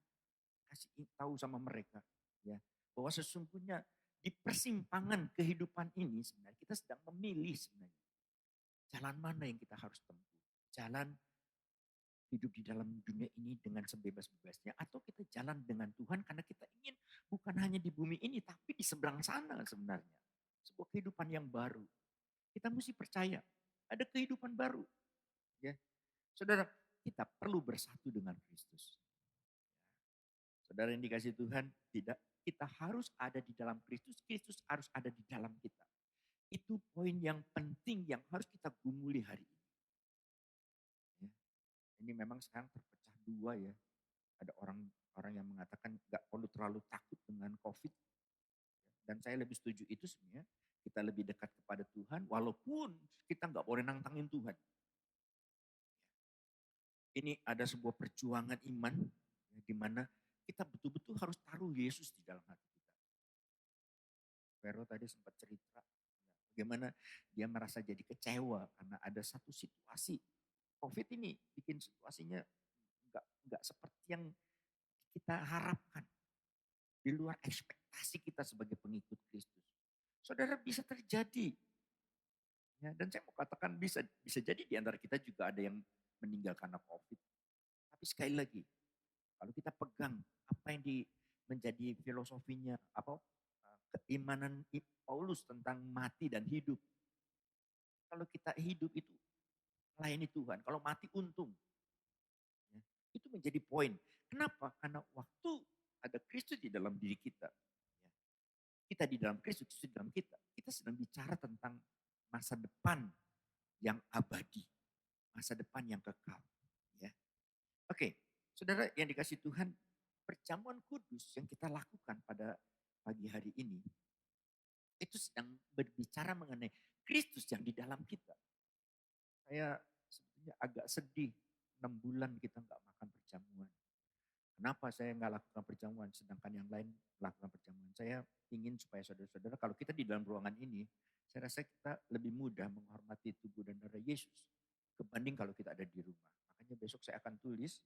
kasih tahu sama mereka, ya, bahwa sesungguhnya di persimpangan kehidupan ini sebenarnya kita sedang memilih sebenarnya jalan mana yang kita harus tempuh. Jalan hidup di dalam dunia ini dengan sebebas-bebasnya, atau kita jalan dengan Tuhan karena kita ingin bukan hanya di bumi ini tapi di seberang sana sebenarnya. Sebuah kehidupan yang baru. Kita mesti percaya ada kehidupan baru. Ya. Saudara, kita perlu bersatu dengan Kristus. Saudara yang dikasih Tuhan, tidak, kita harus ada di dalam Kristus, Kristus harus ada di dalam kita. Itu poin yang penting yang harus kita gumuli hari ini. Ya. Ini memang sekarang terpecah dua ya. Ada orang yang mengatakan gak perlu terlalu takut dengan COVID. Dan saya lebih setuju itu sebenarnya. Kita lebih dekat kepada Tuhan walaupun kita gak boleh nantangin Tuhan. Ini ada sebuah perjuangan iman ya, di mana kita betul-betul harus taruh Yesus di dalam hati kita. Vero tadi sempat cerita ya, bagaimana dia merasa jadi kecewa karena ada satu situasi. COVID ini bikin situasinya nggak seperti yang kita harapkan. Di luar ekspektasi kita sebagai pengikut Kristus. Saudara, bisa terjadi. Ya, dan saya mau katakan bisa jadi di antara kita juga ada yang meninggal karena COVID. Tapi sekali lagi, kalau kita pegang apa yang menjadi filosofinya, keimanan Paulus tentang mati dan hidup. Kalau kita hidup itu melayani Tuhan, kalau mati untung. Ya, itu menjadi poin. Kenapa? Karena waktu ada Kristus di dalam diri kita. Ya, kita di dalam Kristus, Kristus di dalam kita. Kita sedang bicara tentang masa depan yang abadi. Masa depan yang kekal. Ya. Oke, saudara yang dikasih Tuhan, perjamuan kudus yang kita lakukan pada pagi hari ini, itu sedang berbicara mengenai Kristus yang di dalam kita. Saya sebetulnya agak sedih, 6 bulan kita nggak makan perjamuan. Kenapa saya nggak lakukan perjamuan, sedangkan yang lain lakukan perjamuan. Saya ingin supaya saudara-saudara, kalau kita di dalam ruangan ini, saya rasa kita lebih mudah menghormati tubuh dan darah Yesus kebanding kalau kita ada di rumah. Makanya besok saya akan tulis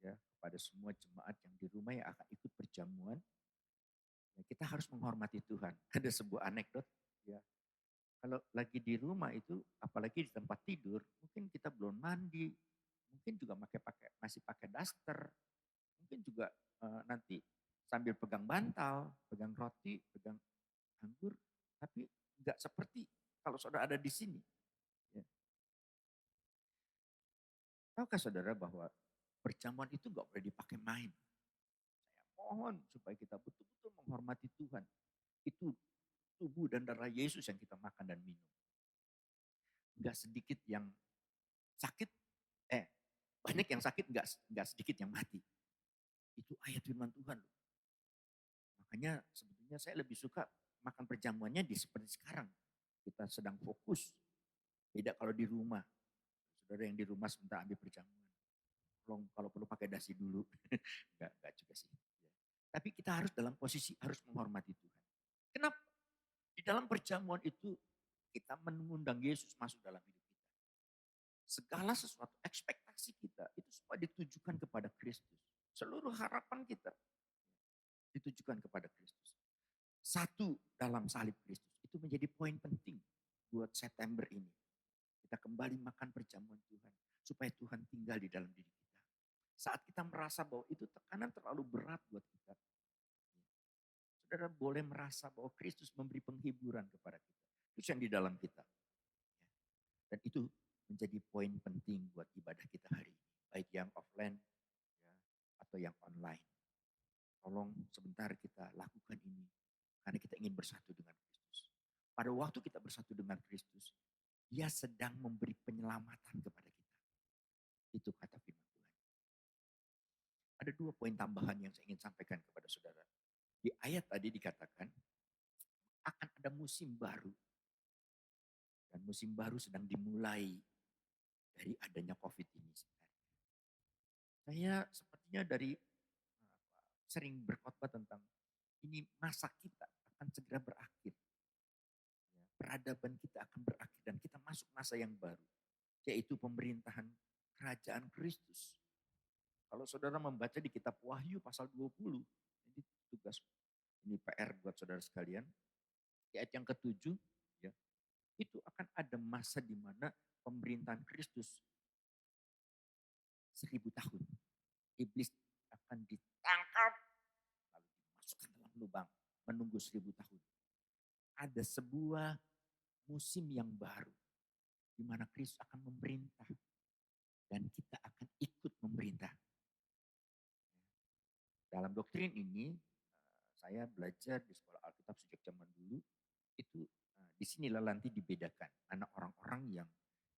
ya kepada semua jemaat yang di rumah yang akan ikut perjamuan. Ya, kita harus menghormati Tuhan. Ada sebuah anekdot ya. Kalau lagi di rumah itu, apalagi di tempat tidur, mungkin kita belum mandi, mungkin juga masih pakai daster, mungkin juga nanti sambil pegang bantal, pegang roti, pegang anggur, tapi nggak seperti kalau saudara ada di sini. Ya. Tahukah saudara bahwa perjamuan itu nggak boleh dipakai main? Saya mohon supaya kita betul-betul menghormati Tuhan. Itu tubuh dan darah Yesus yang kita makan dan minum. Nggak sedikit yang sakit, banyak yang sakit, nggak sedikit yang mati. Itu ayat firman Tuhan loh. Makanya sebetulnya saya lebih suka makan perjamuannya seperti sekarang. Kita sedang fokus. Beda kalau di rumah. Saudara yang di rumah sebentar ambil perjamuan. Kalau perlu pakai dasi dulu. Enggak juga sih. Tapi kita harus dalam posisi harus menghormati Tuhan. Kenapa? Di dalam perjamuan itu kita mengundang Yesus masuk dalam hidup kita. Segala sesuatu, ekspektasi kita itu semua ditujukan kepada Kristus. Seluruh harapan kita ditujukan kepada Kristus. Satu dalam salib Kristus. Itu menjadi poin penting buat September ini. Kita kembali makan perjamuan Tuhan. Supaya Tuhan tinggal di dalam diri kita. Saat kita merasa bahwa itu tekanan terlalu berat buat kita. Saudara boleh merasa bahwa Kristus memberi penghiburan kepada kita. Itu yang di dalam kita. Dan itu menjadi poin penting buat ibadah kita hari ini. Baik yang offline ya, atau yang online. Tolong sebentar kita lakukan ini. Karena kita ingin bersatu dengan Kristus. Pada waktu kita bersatu dengan Kristus, Dia sedang memberi penyelamatan kepada kita. Itu kata firman Tuhan. Ada 2 poin tambahan yang saya ingin sampaikan kepada saudara. Di ayat tadi dikatakan, akan ada musim baru. Dan musim baru sedang dimulai. dari adanya COVID ini sebenarnya. Saya sepertinya dari sering berkhotbah tentang ini masa kita akan segera berakhir. Ya, peradaban kita akan berakhir dan kita masuk masa yang baru, yaitu pemerintahan kerajaan Kristus. Kalau saudara membaca di kitab Wahyu pasal 20, ini tugas, ini PR buat saudara sekalian, di ayat yang ketujuh, ya, itu akan ada masa di mana pemerintahan Kristus 1000 tahun. Iblis akan ditangkap, lalu dimasukkan dalam lubang, menunggu 1000 tahun. Ada sebuah musim yang baru, di mana Kristus akan memerintah, dan kita akan ikut memerintah. Dalam doktrin ini, saya belajar di sekolah Alkitab sejak zaman dulu, itu disinilah nanti dibedakan mana orang-orang yang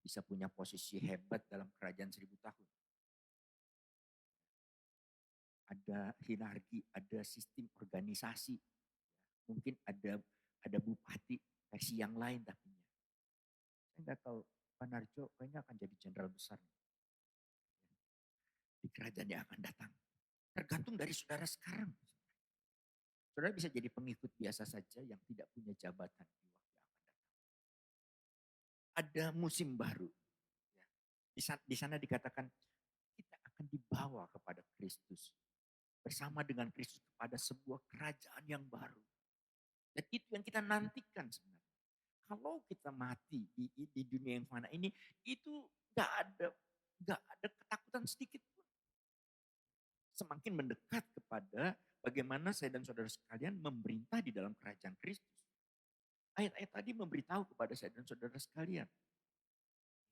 bisa punya posisi hebat dalam kerajaan 1000 tahun. Ada hierarki, ada sistem organisasi, mungkin ada bupati versi yang lain tapi saya nggak tahu Pak Narjo kayaknya akan jadi jenderal besar di kerajaan yang akan datang. Tergantung dari saudara sekarang. Saudara bisa jadi pengikut biasa saja yang tidak punya jabatan di waktu yang akan datang. Ada musim baru. Di sana dikatakan kita akan dibawa kepada Kristus. Bersama dengan Kristus kepada sebuah kerajaan yang baru. Dan itu yang kita nantikan sebenarnya. Kalau kita mati di dunia yang fana ini, itu nggak ada ketakutan sedikit pun. Semakin mendekat kepada bagaimana saya dan saudara sekalian memerintah di dalam kerajaan Kristus. Ayat-ayat tadi memberitahu kepada saya dan saudara sekalian.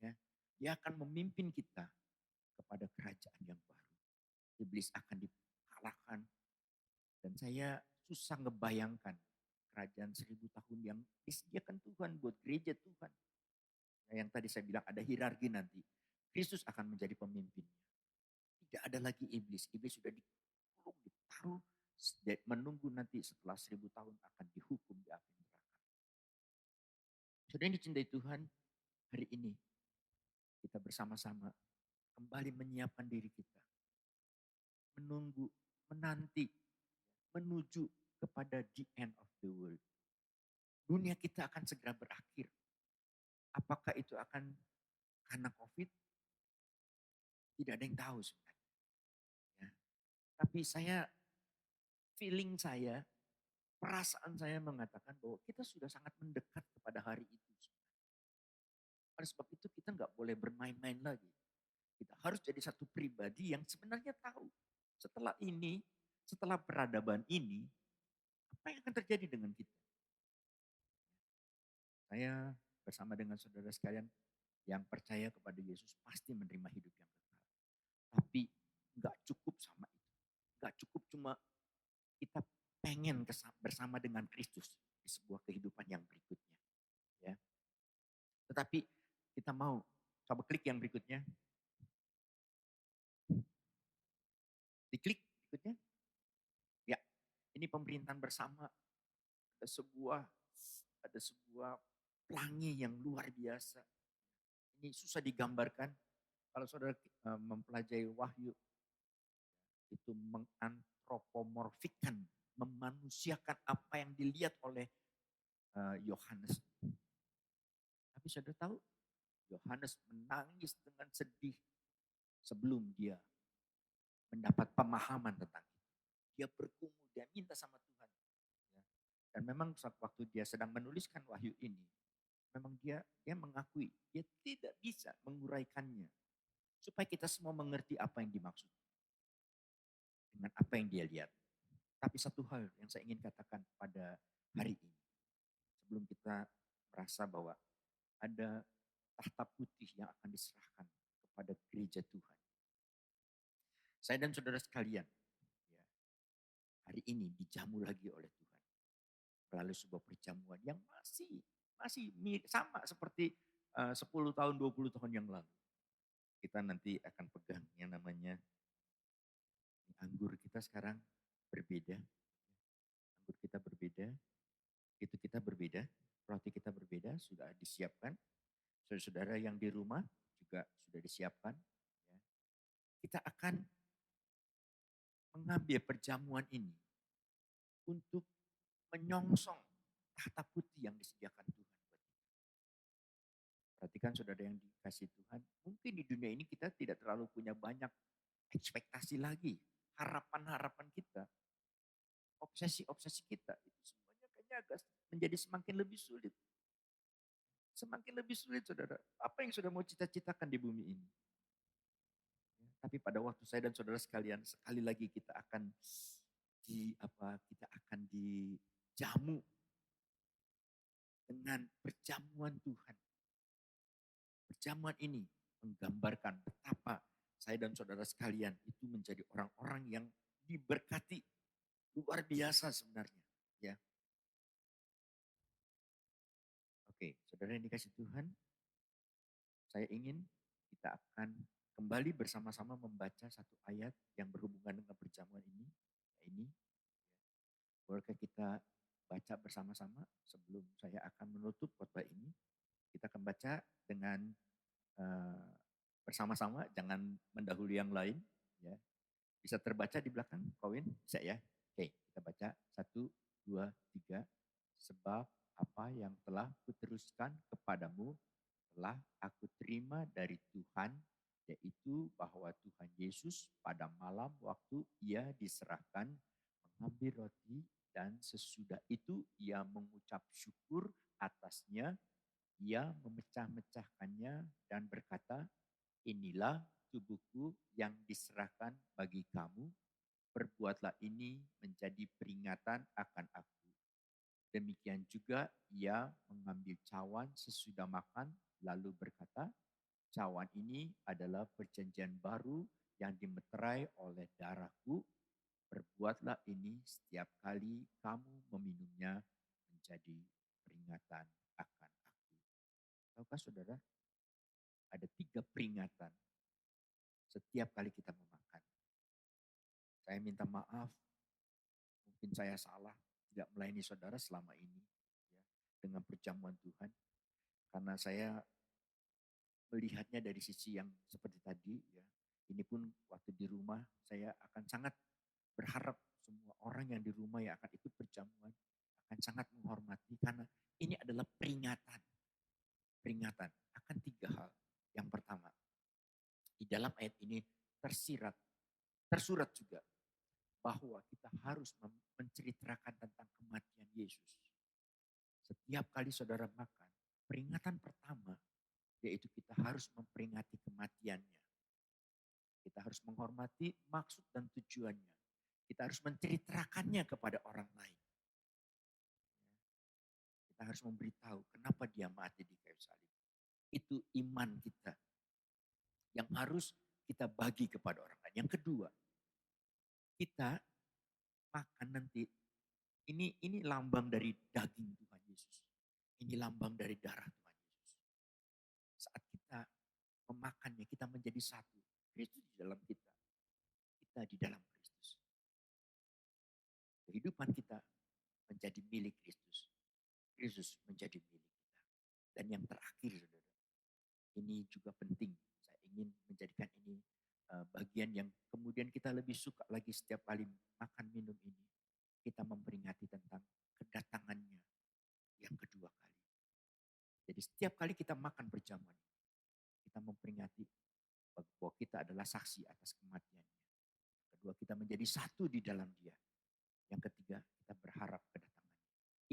Ya, dia akan memimpin kita kepada kerajaan yang baru. Iblis akan dikalahkan. Dan saya susah ngebayangkan kerajaan 1000 tahun yang disediakan Tuhan buat gereja Tuhan. Nah, yang tadi saya bilang ada hierarki nanti. Kristus akan menjadi pemimpinnya. Tidak ada lagi iblis. Iblis sudah dikurung, ditaruh, menunggu nanti setelah 1000 tahun akan dihukum di api neraka. Saudara yang dicintai Tuhan, hari ini kita bersama-sama kembali menyiapkan diri kita. Menunggu, menanti, menuju kepada the end of the world. Dunia kita akan segera berakhir. Apakah itu akan karena COVID? Tidak ada yang tahu sebenarnya. Ya. Tapi feeling saya, perasaan saya mengatakan bahwa kita sudah sangat mendekat kepada hari itu. Oleh sebab itu kita nggak boleh bermain-main lagi. Kita harus jadi satu pribadi yang sebenarnya tahu. Setelah ini, setelah peradaban ini, apa yang akan terjadi dengan kita? Saya bersama dengan saudara sekalian yang percaya kepada Yesus pasti menerima hidup yang kekal. Tapi nggak cukup sama itu. Nggak cukup cuma kita pengen bersama dengan Kristus di sebuah kehidupan yang berikutnya. Ya. Tetapi kita mau, coba klik yang berikutnya. Diklik berikutnya. Ya, ini pemerintahan bersama. Ada sebuah pelangi yang luar biasa. Ini susah digambarkan. Kalau saudara mempelajari Wahyu, itu mengantropomorfikkan, memanusiakan apa yang dilihat oleh Yohanes. Tapi saudara tahu, Yohanes menangis dengan sedih sebelum dia mendapat pemahaman tentang itu. Dia bergumul, dia minta sama Tuhan. Ya. Dan memang waktu dia sedang menuliskan Wahyu ini, memang dia mengakui dia tidak bisa menguraikannya supaya kita semua mengerti apa yang dimaksud dengan apa yang dia lihat. Tapi satu hal yang saya ingin katakan pada hari ini, sebelum kita merasa bahwa ada tahta putih yang akan diserahkan kepada gereja Tuhan. Saya dan saudara sekalian, ya, hari ini dijamu lagi oleh Tuhan melalui sebuah perjamuan yang masih sama seperti 10 tahun, 20 tahun yang lalu. Kita nanti akan pegang yang namanya anggur kita sekarang berbeda. Anggur kita berbeda, itu kita berbeda, roti kita berbeda, sudah disiapkan. Saudara-saudara yang di rumah juga sudah disiapkan. Ya. Kita akan mengambil perjamuan ini untuk menyongsong tahta putih yang disediakan Tuhan buat kita. Perhatikan saudara yang dikasih Tuhan, mungkin di dunia ini kita tidak terlalu punya banyak ekspektasi lagi. Harapan-harapan kita, obsesi-obsesi kita, itu semuanya kayaknya agak menjadi semakin lebih sulit. Semakin lebih sulit saudara. Apa yang sudah mau cita-citakan di bumi ini? Tapi pada waktu saya dan saudara sekalian, sekali lagi kita akan dijamu dengan perjamuan Tuhan. Perjamuan ini menggambarkan betapa saya dan saudara sekalian itu menjadi orang-orang yang diberkati luar biasa sebenarnya. Ya. Oke, saudara yang dikasih Tuhan, saya ingin kita akan kembali bersama-sama membaca satu ayat yang berhubungan dengan perjamuan ini. Ini, bolehkah kita baca bersama-sama sebelum saya akan menutup khotbah ini? Kita akan baca dengan bersama-sama, jangan mendahului yang lain. Ya. Bisa terbaca di belakang, Kawin? Bisa ya? Oke, kita baca. 1, 2, 3. Sebab apa yang telah kuteruskan kepadamu telah aku terima dari Tuhan, yaitu bahwa Tuhan Yesus pada malam waktu ia diserahkan mengambil roti dan sesudah itu ia mengucap syukur atasnya, ia memecah-mecahkannya dan berkata, inilah tubuhku yang diserahkan bagi kamu, perbuatlah ini menjadi peringatan akan aku. Demikian juga ia mengambil cawan sesudah makan, lalu berkata, cawan ini adalah perjanjian baru yang dimeterai oleh darahku. Perbuatlah ini setiap kali kamu meminumnya menjadi peringatan akan aku. Tahukah saudara, ada 3 peringatan setiap kali kita memakan. Saya minta maaf, mungkin saya salah, tidak melayani saudara selama ini ya, dengan perjamuan Tuhan. Karena saya melihatnya dari sisi yang seperti tadi ya. Ini pun waktu di rumah saya akan sangat berharap semua orang yang di rumah yang akan ikut perjamuan akan sangat menghormati karena ini adalah peringatan. Peringatan akan 3 hal. Yang pertama, di dalam ayat ini tersurat juga bahwa kita harus menceritakan tentang kematian Yesus. Setiap kali saudara makan, peringatan pertama yaitu kita harus memperingati kematiannya. Kita harus menghormati maksud dan tujuannya. Kita harus menceritakannya kepada orang lain. Kita harus memberitahu kenapa dia mati di kayu salib. Itu iman kita yang harus kita bagi kepada orang lain. Yang kedua, kita makan nanti, ini lambang dari daging Tuhan Yesus. Ini lambang dari darah Tuhan Yesus. Saat kita memakannya, kita menjadi satu. Kristus di dalam kita. Kita di dalam Kristus. Kehidupan kita menjadi milik Kristus. Kristus menjadi milik kita. Dan yang terakhir, saudara, ini juga penting. Saya ingin menjadikan ini bagian yang kemudian kita lebih suka lagi setiap kali makan minum ini. Kita memperingati tentang kedatangannya yang kedua kali. Jadi setiap kali kita makan perjamuan, kita memperingati bahwa kita adalah saksi atas kematiannya. Kedua, kita menjadi satu di dalam dia. Yang ketiga, kita berharap kedatangannya.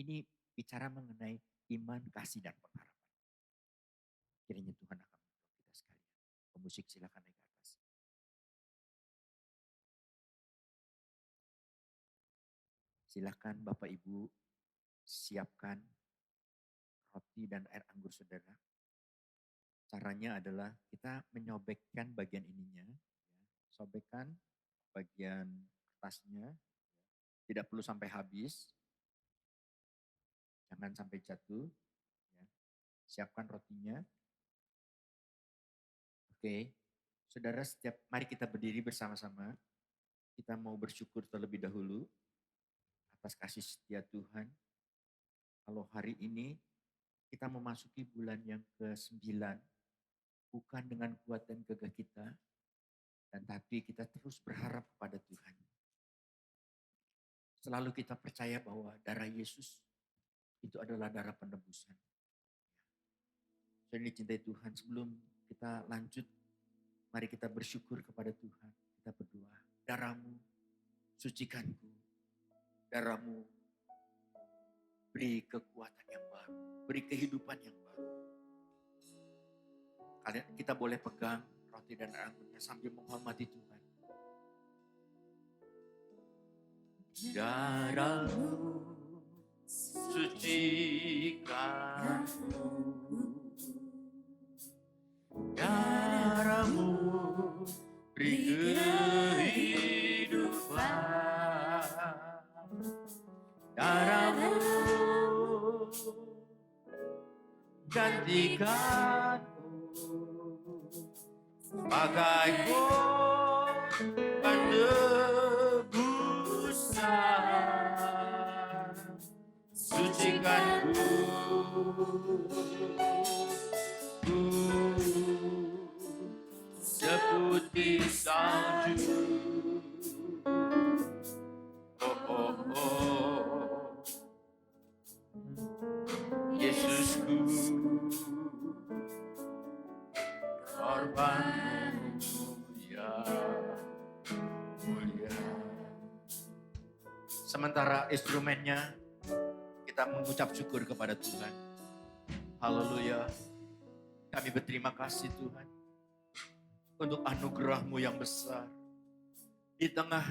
Ini bicara mengenai iman, kasih, dan pengharapan. Kiranya Tuhan akan menolong kita sekalian. Pemusik silakan naik ke atas. Silakan Bapak Ibu siapkan roti dan air anggur saudara. Caranya adalah kita menyobekkan bagian ininya. Ya. Sobekkan bagian kertasnya. Tidak perlu sampai habis. Jangan sampai jatuh. Ya. Siapkan rotinya. Oke. Saudara, mari kita berdiri bersama-sama. Kita mau bersyukur terlebih dahulu atas kasih setia Tuhan. Kalau hari ini kita memasuki bulan yang ke-9, bukan dengan kuat dan gagah kita, dan tapi kita terus berharap kepada Tuhan. Selalu kita percaya bahwa darah Yesus itu adalah darah penebusan. Saya dicintai Tuhan, sebelum kita lanjut, mari kita bersyukur kepada Tuhan. Kita berdoa, darah-Mu sucikanku, darah-Mu beri kekuatan yang baru, beri kehidupan yang baru. Kita boleh pegang roti dan anggurnya sambil menghormati Tuhan. Darah-Mu sucikanku, darah-Mu beri kehidupan, darah-Mu gantikanku sebagai korban tebusan, sucikanku seputih salju. Oh, oh, oh. Yesusku, korban-Mu yang mulia. Sementara instrumennya, kita mengucap syukur kepada Tuhan. Haleluya. Kami berterima kasih Tuhan untuk anugerah-Mu yang besar. Di tengah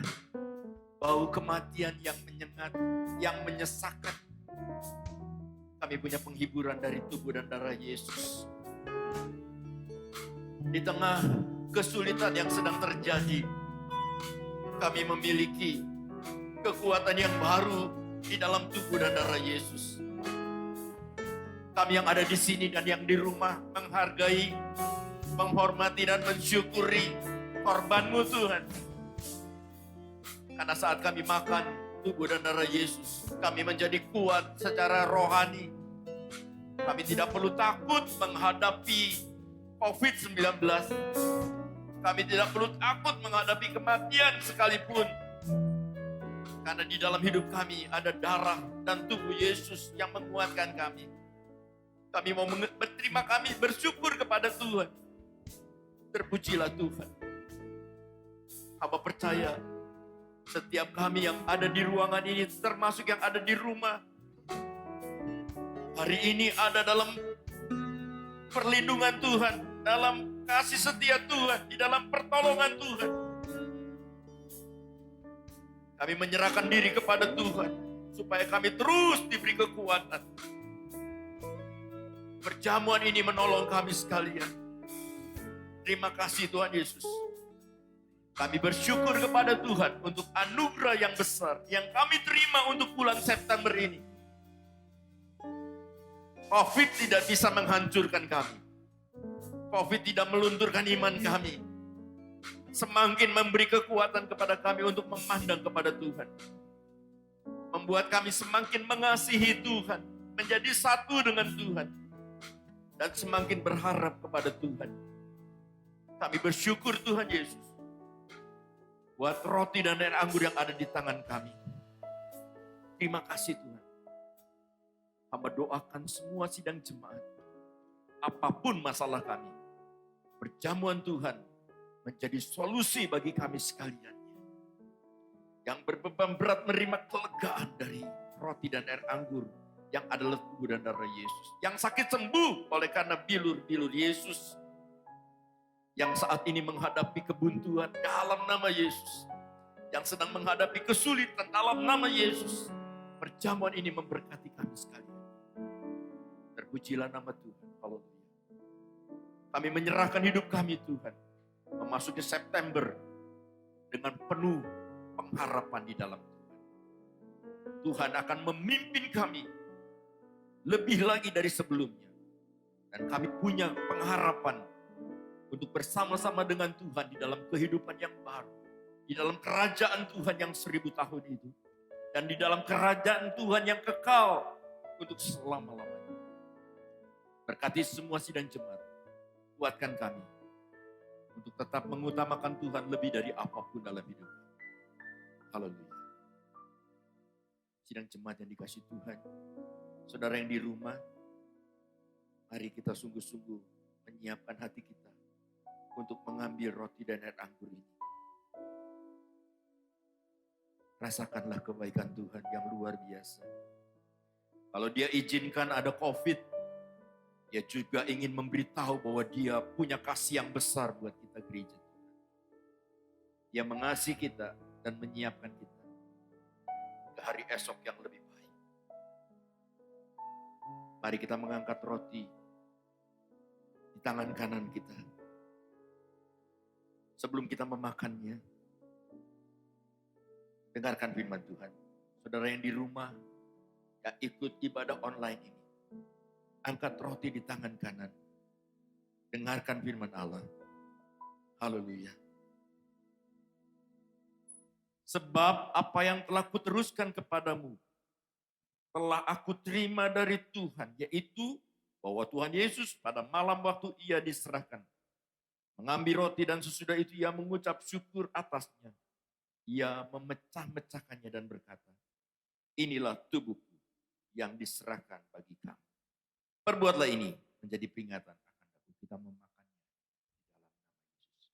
bau kematian yang menyengat, yang menyesakkan, kami punya penghiburan dari tubuh dan darah Yesus. Di tengah kesulitan yang sedang terjadi, kami memiliki kekuatan yang baru di dalam tubuh dan darah Yesus. Kami yang ada di sini dan yang di rumah menghargai, menghormati dan mensyukuri korban-Mu Tuhan. Karena saat kami makan tubuh dan darah Yesus, kami menjadi kuat secara rohani. Kami tidak perlu takut menghadapi COVID-19. Kami tidak perlu takut menghadapi kematian sekalipun. Karena di dalam hidup kami ada darah dan tubuh Yesus yang menguatkan kami. Kami mau bersyukur kepada Tuhan. Terpujilah Tuhan. Hamba percaya setiap kami yang ada di ruangan ini, termasuk yang ada di rumah, hari ini ada dalam perlindungan Tuhan, dalam kasih setia Tuhan, di dalam pertolongan Tuhan. Kami menyerahkan diri kepada Tuhan, supaya kami terus diberi kekuatan. Perjamuan ini menolong kami sekalian. Terima kasih Tuhan Yesus. Kami bersyukur kepada Tuhan untuk anugerah yang besar yang kami terima untuk bulan September ini. COVID tidak bisa menghancurkan kami. COVID tidak melunturkan iman kami. Semakin memberi kekuatan kepada kami untuk memandang kepada Tuhan. Membuat kami semakin mengasihi Tuhan. Menjadi satu dengan Tuhan. Dan semakin berharap kepada Tuhan. Kami bersyukur Tuhan Yesus. Buat roti dan air anggur yang ada di tangan kami. Terima kasih Tuhan. Hamba doakan semua sidang jemaat. Apapun masalah kami. Perjamuan Tuhan menjadi solusi bagi kami sekalian. Yang berbeban berat menerima kelegaan dari roti dan air anggur yang adalah tubuh dan darah Yesus. Yang sakit sembuh oleh karena bilur-bilur Yesus. Yang saat ini menghadapi kebuntuan dalam nama Yesus. Yang sedang menghadapi kesulitan dalam nama Yesus. Perjamuan ini memberkati kami sekalian. Terpujilah nama Tuhan. Haleluya. Kami menyerahkan hidup kami Tuhan. Memasuki September dengan penuh pengharapan di dalam Tuhan. Tuhan akan memimpin kami lebih lagi dari sebelumnya. Dan kami punya pengharapan untuk bersama-sama dengan Tuhan di dalam kehidupan yang baru. Di dalam kerajaan Tuhan yang 1000 tahun itu. Dan di dalam kerajaan Tuhan yang kekal untuk selama-lamanya. Berkati semua sidang jemaat. Kuatkan kami untuk tetap mengutamakan Tuhan lebih dari apapun dalam hidup kami. Haleluya. Sidang jemaat yang dikasih Tuhan, saudara yang di rumah, mari kita sungguh-sungguh menyiapkan hati kita untuk mengambil roti dan air anggur ini. Rasakanlah kebaikan Tuhan yang luar biasa. Kalau dia izinkan ada COVID, dia juga ingin memberitahu bahwa dia punya kasih yang besar buat kita gereja. Dia mengasihi kita dan menyiapkan kita ke hari esok yang lebih baik. Mari kita mengangkat roti di tangan kanan kita. Sebelum kita memakannya, dengarkan firman Tuhan. Saudara yang di rumah, yang ikut ibadah online ini, angkat roti di tangan kanan. Dengarkan firman Allah. Haleluya. Sebab apa yang telah kuteruskan kepadamu, telah aku terima dari Tuhan, yaitu bahwa Tuhan Yesus pada malam waktu ia diserahkan, mengambil roti dan sesudah itu ia mengucap syukur atasnya. Ia memecah-mecahkannya dan berkata, inilah tubuhku yang diserahkan bagi kamu. Perbuatlah ini menjadi peringatan akan aku. Kita memakannya di dalam nama Yesus.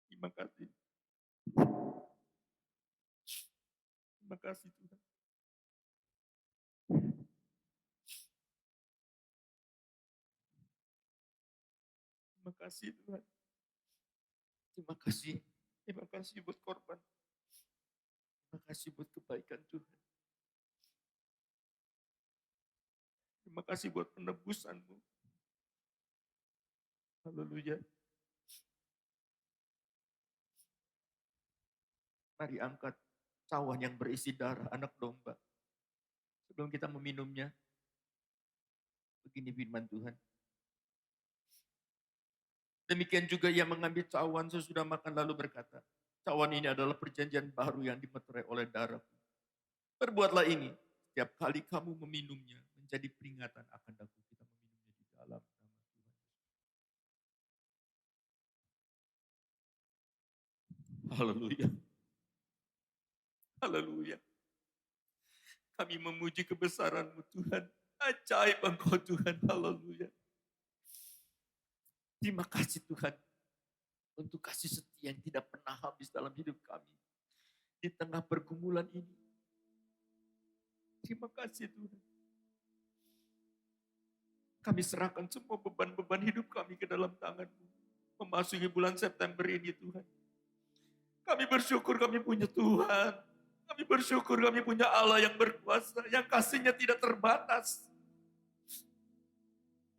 Terima kasih. Terima kasih Tuhan. Terima kasih Tuhan. Terima kasih. Terima kasih buat korban. Terima kasih buat kebaikan Tuhan. Terima kasih buat penebusan-Mu. Haleluya. Mari angkat cawan yang berisi darah anak domba. Sebelum kita meminumnya, begini firman Tuhan. Demikian juga ia mengambil cawan sesudah makan lalu berkata, cawan ini adalah perjanjian baru yang dimeterai oleh darahku. Perbuatlah ini setiap kali kamu meminumnya menjadi peringatan akan aku. Kita meminumnya di dalam nama Tuhan. Haleluya. Haleluya. Kami memuji kebesaran-Mu Tuhan. Ajaib Engkau Tuhan. Haleluya. Terima kasih Tuhan. Untuk kasih setia yang tidak pernah habis dalam hidup kami. Di tengah pergumulan ini. Terima kasih Tuhan. Kami serahkan semua beban-beban hidup kami ke dalam tangan-Mu. Memasuki bulan September ini Tuhan. Kami bersyukur kami punya Tuhan. Kami bersyukur kami punya Allah yang berkuasa, yang kasih-Nya tidak terbatas.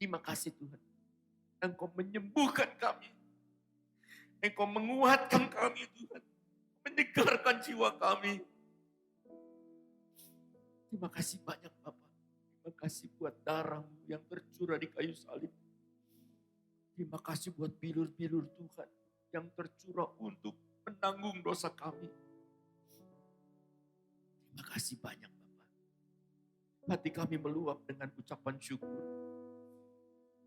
Terima kasih Tuhan. Engkau menyembuhkan kami. Engkau menguatkan kami Tuhan. Menyegarkan jiwa kami. Terima kasih banyak Bapak. Terima kasih buat darah-Mu yang tercurah di kayu salib. Terima kasih buat bilur-bilur Tuhan yang tercurah untuk menanggung dosa kami. Terima kasih banyak Bapak. Hati kami meluap dengan ucapan syukur.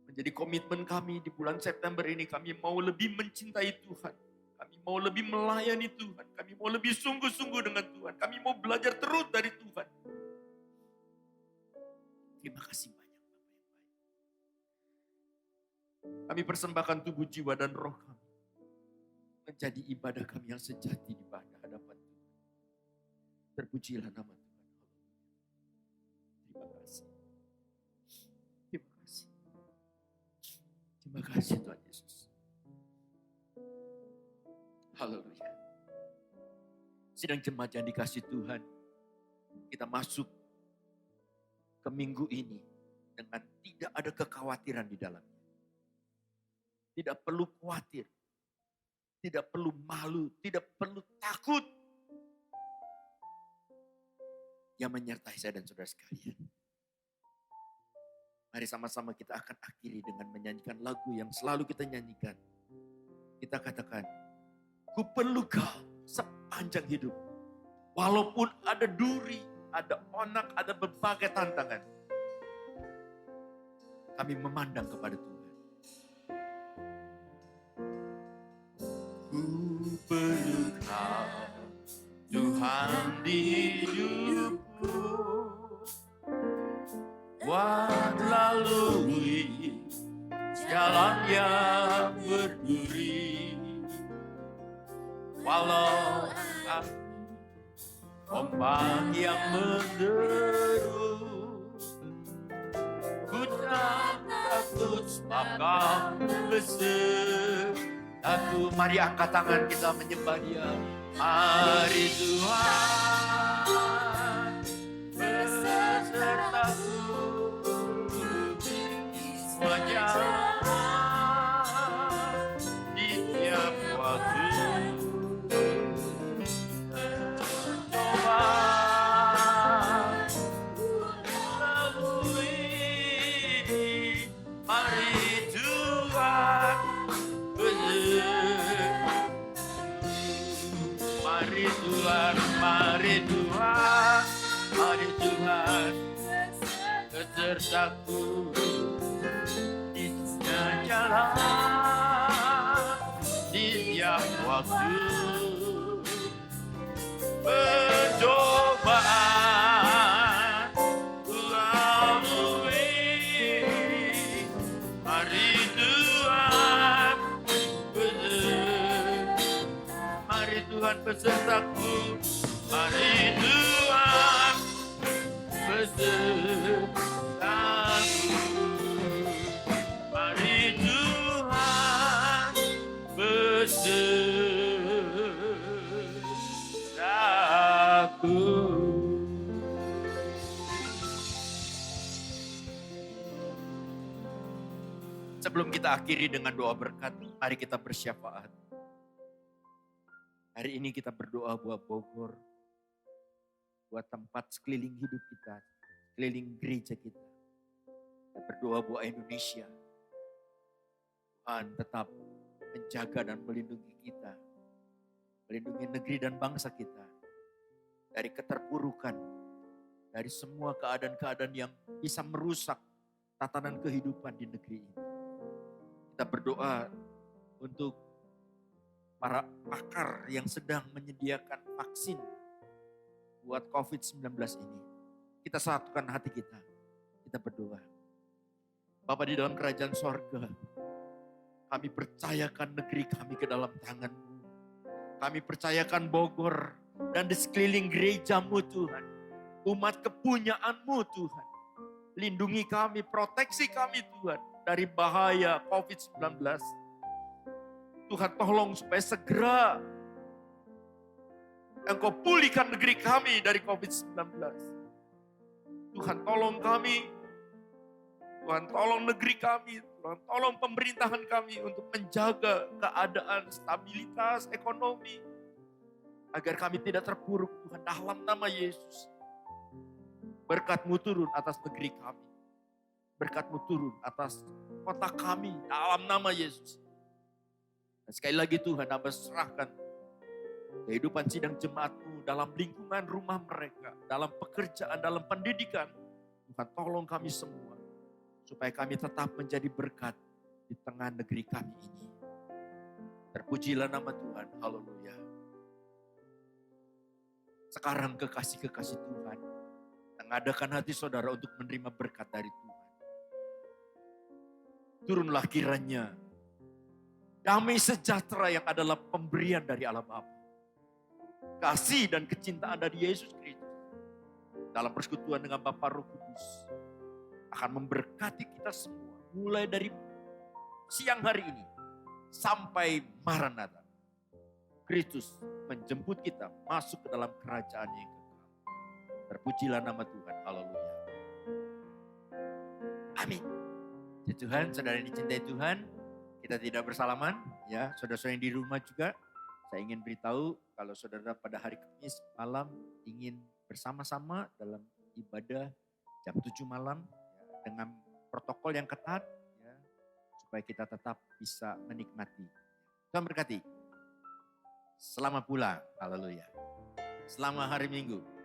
Menjadi komitmen kami di bulan September ini, kami mau lebih mencintai Tuhan. Kami mau lebih melayani Tuhan. Kami mau lebih sungguh-sungguh dengan Tuhan. Kami mau belajar terus dari Tuhan. Terima kasih banyak Bapak yang baik. Kami persembahkan tubuh, jiwa, dan roh kami. Menjadi ibadah kami yang sejati di hadapan Tuhan. Terpujilah nama Tuhan. Terima kasih. Terima kasih. Terima kasih Tuhan Yesus. Haleluya. Sidang jemaat yang dikasih Tuhan, kita masuk ke minggu ini dengan tidak ada kekhawatiran di dalamnya. Tidak perlu khawatir. Tidak perlu malu. Tidak perlu takut. Yang menyertai saya dan saudara sekalian. Mari Mari sama-sama kita akan akhiri dengan menyanyikan lagu yang selalu kita nyanyikan. Kita katakan, ku perlu kau sepanjang hidup. Walaupun ada duri, ada onak, ada berbagai tantangan. Kami memandang kepada Tuhan. Ku perlu kau, Tuhan di hidupku. Buat lalui jalan yang berduri. Walau aku ombak yang menderu, ku tak takut sebab kau besertaku. Mari angkat tangan kita menyembah Dia. Mari Tuhan besertaku. Semuanya di tiap waktu. Coba lalui. Mari Tuhan mari Tuhan, mari Tuhan, mari Tuhan besertaku. Jalan di tiap waktu, percobaan ku lalui. Mari Tuhan mari Tuhan besertaku. Mari Tuhan besertaku. Sebelum kita akhiri dengan doa berkat, mari kita bersyafaat. Hari ini kita berdoa buat Bogor, buat tempat sekeliling hidup kita, sekeliling gereja kita. Kita berdoa buat Indonesia. Tuhan tetap menjaga dan melindungi kita. Melindungi negeri dan bangsa kita. Dari keterpurukan. Dari semua keadaan-keadaan yang bisa merusak tatanan kehidupan di negeri ini. Kita berdoa untuk para pakar yang sedang menyediakan vaksin buat COVID-19 ini. Kita satukan hati kita. Kita berdoa. Bapa di dalam kerajaan sorga, kami percayakan negeri kami ke dalam tangan-Mu. Kami percayakan Bogor dan di sekeliling gereja-Mu Tuhan. Umat kepunyaan-Mu Tuhan. Lindungi kami, proteksi kami Tuhan dari bahaya COVID-19. Tuhan tolong supaya segera Engkau pulihkan negeri kami dari COVID-19. Tuhan tolong kami, Tuhan tolong negeri kami, Tuhan tolong pemerintahan kami untuk menjaga keadaan stabilitas ekonomi. Agar kami tidak terpuruk Tuhan dalam nama Yesus. Berkat-Mu turun atas negeri kami. Berkat-Mu turun atas kota kami dalam nama Yesus. Dan sekali lagi Tuhan, Hamba serahkan kehidupan sidang jemaat-Mu dalam lingkungan rumah mereka, dalam pekerjaan, dalam pendidikan. Tuhan tolong kami semua, supaya kami tetap menjadi berkat di tengah negeri kami ini. Terpujilah nama Tuhan, haleluya. Sekarang kekasih-kekasih Tuhan, mengadakan hati saudara untuk menerima berkat dari Tuhan. Turunlah kiranya damai sejahtera yang adalah pemberian dari Allah Bapa. Kasih dan kecintaan dari Yesus Kristus dalam persekutuan dengan Bapa Roh Kudus akan memberkati kita semua. Mulai dari siang hari ini sampai Maranatha. Kristus menjemput kita masuk ke dalam kerajaan yang kekal. Terpujilah nama Tuhan. Haleluya. Amin. Ya Tuhan, saudara yang dicintai Tuhan, kita tidak bersalaman, ya saudara-saudara yang di rumah juga. Saya ingin beritahu kalau saudara pada hari Kamis malam ingin bersama-sama dalam ibadah jam 7 malam ya, dengan protokol yang ketat, ya, supaya kita tetap bisa menikmati. Tuhan berkati. Selamat pulang, haleluya. Selamat hari Minggu.